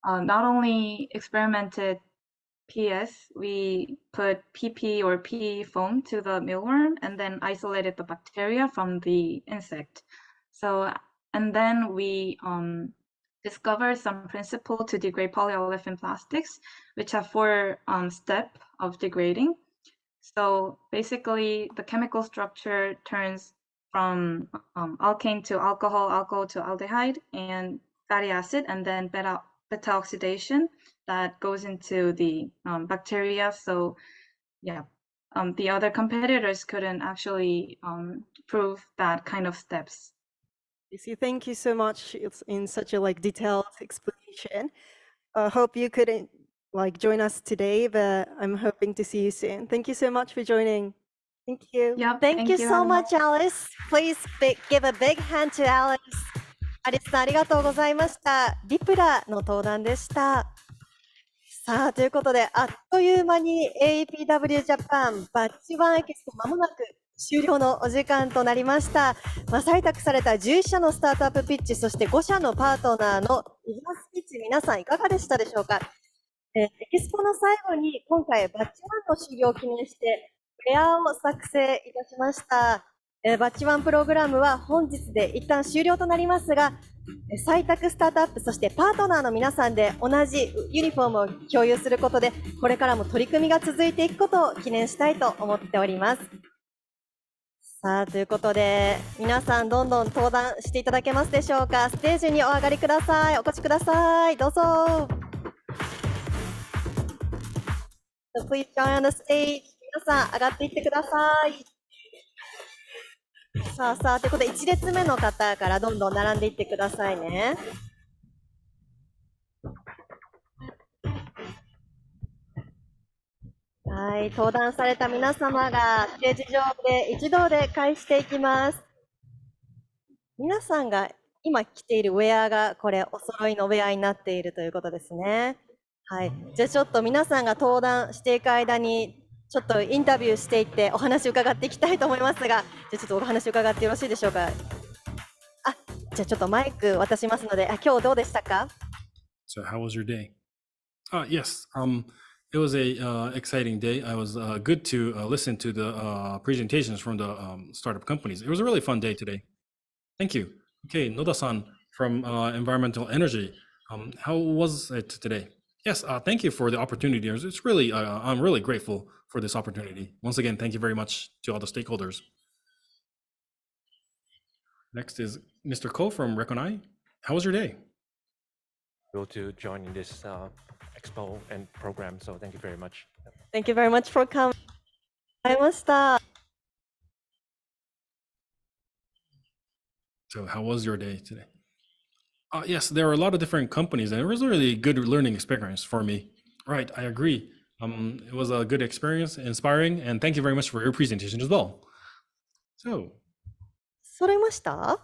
not only experimented PS, we put PP or PE foam to the mealworm and then isolated the bacteria from the insect. So, and then we discovered some principle to degrade polyolefin plastics, which have 4 steps of degrading. So basically, the chemical structure turns from alkane to alcohol, alcohol to aldehyde, and fatty acid, and then beta oxidation that goes into the bacteria. So yeah, the other competitors couldn't actually prove that kind of steps. Thank you so much. It's in such a detailed explanation. Hope you couldn't join us today, but I'm hoping to see you soon. Thank you so much for joining. Thank you. Yep, Thank you so Hannah. much, Alice. Please give a big hand to Alice. アリスさんありがとうございました。リプラの登壇でした。さあ、ということで、あっという間に AEPW ジャパンバッチ1エキスポまもなく終了のお時間となりました。採択された11社のスタートアップピッチ、そして5社のパートナーのビジネスピッチ、皆さんいかがでしたでしょうか。エキスポの最後に今回バッチ1の終了を記念してウェアを作成いたしました。バッチ1プログラムは本日で一旦終了となりますが、採択スタートアップ、そしてパートナーの皆さんで同じユニフォームを共有することで、これからも取り組みが続いていくことを記念したいと思っております。さあ、ということで、皆さんどんどん登壇していただけますでしょうか。ステージにお上がりください。お越しください。どうぞ。So please join on the stage. 皆さん上がっていってください。さあさあ、ということで1列目の方からどんどん並んでいってくださいね。はい、登壇された皆様がステージ上で一同で会していきます。皆さんが今着ているウェアがこれお揃いのウェアになっているということですね。はい、じゃあちょっと皆さんが登壇していく間にちょっとインタビューしていってお話を伺っていきたいと思いますが、じゃあちょっとお話を伺ってよろしいでしょうか。じゃあちょっとマイク渡しますので、今日どうでしたか？ So how was your day? Yes, it was a exciting day. I was good to listen to the presentations from the startup companies. It was a really fun day today. Thank you. Okay, Noda-san from Environmental Energy. How was it today? Yes, thank you for the opportunity. It's really, I'm really grateful for this opportunity. Once again, thank you very much to all the stakeholders. Next is Mr. Ko from Reconnai. How was your day? To join in this expo and program, so thank you very much. Thank you very much for coming. ありました。So how was your day today? Yes, there were a lot of different companies, and it was a really good learning experience for me. Right, I agree. It was a good experience, inspiring, and thank you very much for your presentation as well. So, 揃いました？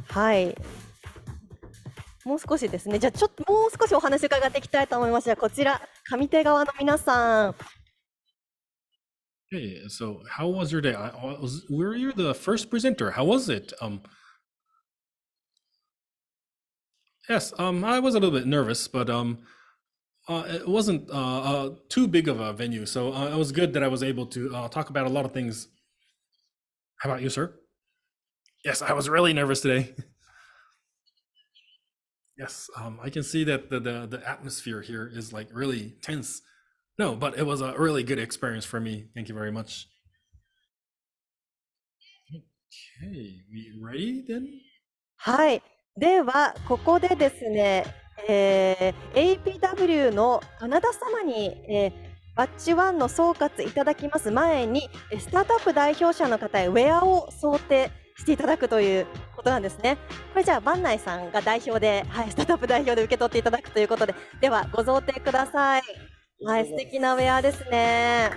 はい。もう少しですね。じゃあちょっともう少しお話伺っていきたいと思いますが、こちら上手側の皆さん。hey, so how was your day? Were you the first presenter? How was it? Yes, I was a little bit nervous, but it wasn't too big of a venue, so it was good that I was able to talk about a lot of things. How about you, sir? Yes, I was really nervous today. Yes, I can see that the atmosphere here is like really tense. No, but it was a really good experience for me. Thank you very much. Okay, we ready then? はい。では、ここでですね、AEPW のあなた様に、バッチ1の総括いただきます前に、スタートアップ代表者の方へウェアを想定していただくということなんですね。これじゃあ、番内さんが代表で、はい、スタートアップ代表で受け取っていただくということで、ではご贈呈ください。はい、素敵なウェアですね。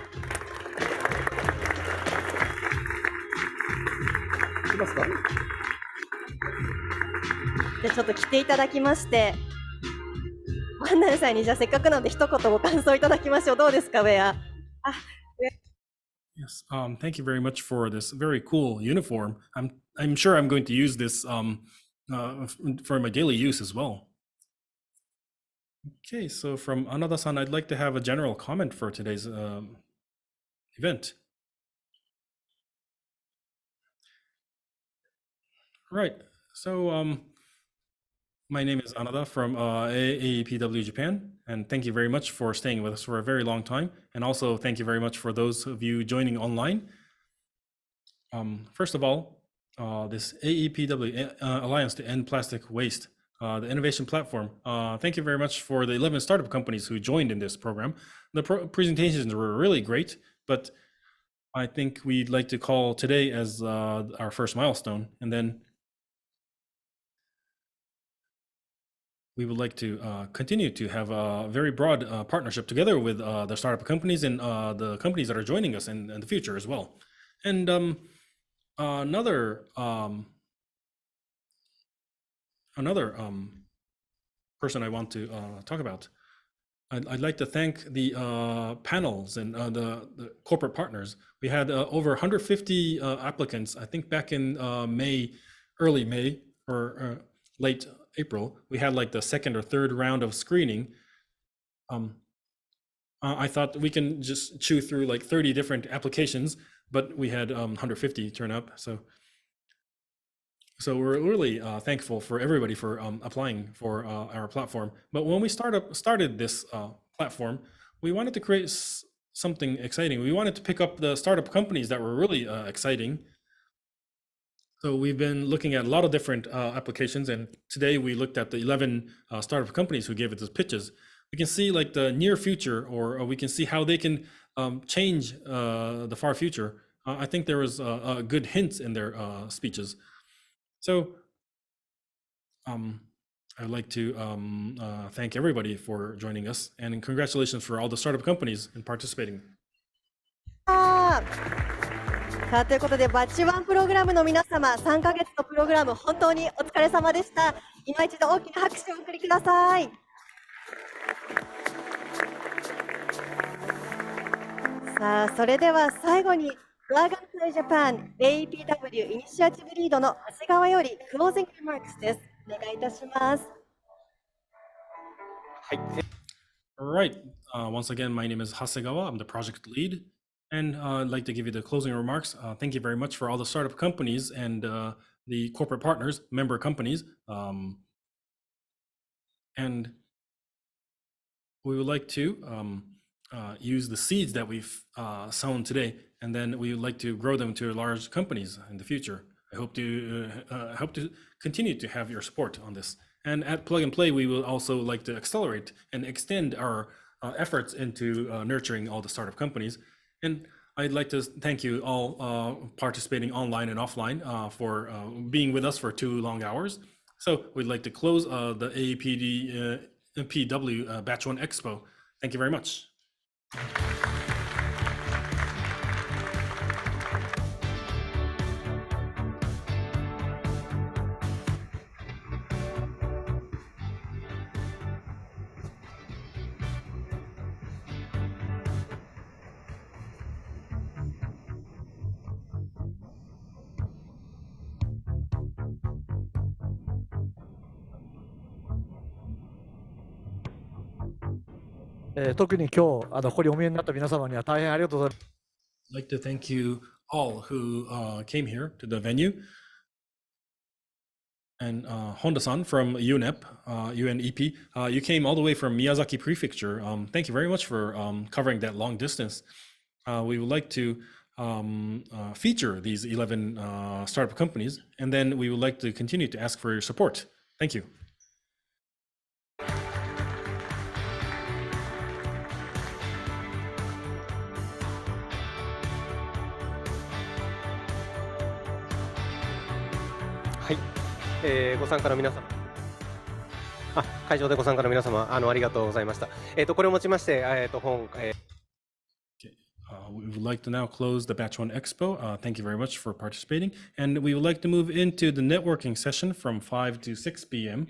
いますか？でちょっと着ていただきまして、番内さんにじゃあせっかくなので一言ご感想いただきましょう。どうですか、ウェア。Yes, thank you very much for this very cool uniform. I'm sure I'm going to use this for my daily use as well. Okay, so from Anada-san, I'd like to have a general comment for today's event. Right, so my name is Anada from AEPW Japan, and thank you very much for staying with us for a very long time. And also thank you very much for those of you joining online. First of all, this AEPW Alliance to End Plastic Waste, the innovation platform. Thank you very much for the 11 startup companies who joined in this program. The presentations were really great, but I think we'd like to call today as our first milestone, and then we would like to continue to have a very broad partnership together with the startup companies and the companies that are joining us in the future as well. And another person I want to talk about, I'd like to thank the panels and the corporate partners. We had over 150 applicants, I think back in early May or late April. We had like the second or third round of screening. I thought we can just chew through like 30 different applications, but we had 150 turn up. So we're really thankful for everybody for applying for our platform. But when we started this platform, we wanted to create something exciting. We wanted to pick up the startup companies that were really exciting. So we've been looking at a lot of different applications, and today we looked at the 11 startup companies who gave us pitches. We can see like the near future, or we can see how they can change the far future. I think there was good hints in their speeches. So I'd like to thank everybody for joining us, and congratulations for all the startup companies in participating. さあということで、バッチ1プログラムの皆様、3ヶ月のプログラム、本当にお疲れ様でした。今一度大きな拍手をお送りください。さあ、それでは最後に、ドラゴンプレイジャパン AEPW イニシアチブリードの長谷川よりクロージングリマークスです。お願いいたします。All right. Once again, my name is Hasegawa. I'm the project lead. And I'd like to give you the closing remarks. Thank you very much for all the startup companies and the corporate partners, member companies. And we would like to use the seeds that we've sown today, and then we would like to grow them to large companies in the future. I hope to continue to have your support on this. And at Plug and Play, we will also like to accelerate and extend our efforts into nurturing all the startup companies. And I'd like to thank you all participating online and offline for being with us for 2 long hours. So we'd like to close the AEPW Batch 1 Expo. Thank you very much. I'd like to thank you all who came here to the venue. And Honda-san from UNEP, you came all the way from Miyazaki Prefecture. Thank you very much for covering that long distance. We would like to feature these 11 startup companies, and then we would like to continue to ask for your support. Thank you. はい、ご参加の皆様、会場でご参加の皆様、ありがとうございました。これをもちまして、本、We would like to now close the Batch 1 Expo. Thank you very much for participating. And we would like to move into the networking session from 5 to 6 p.m.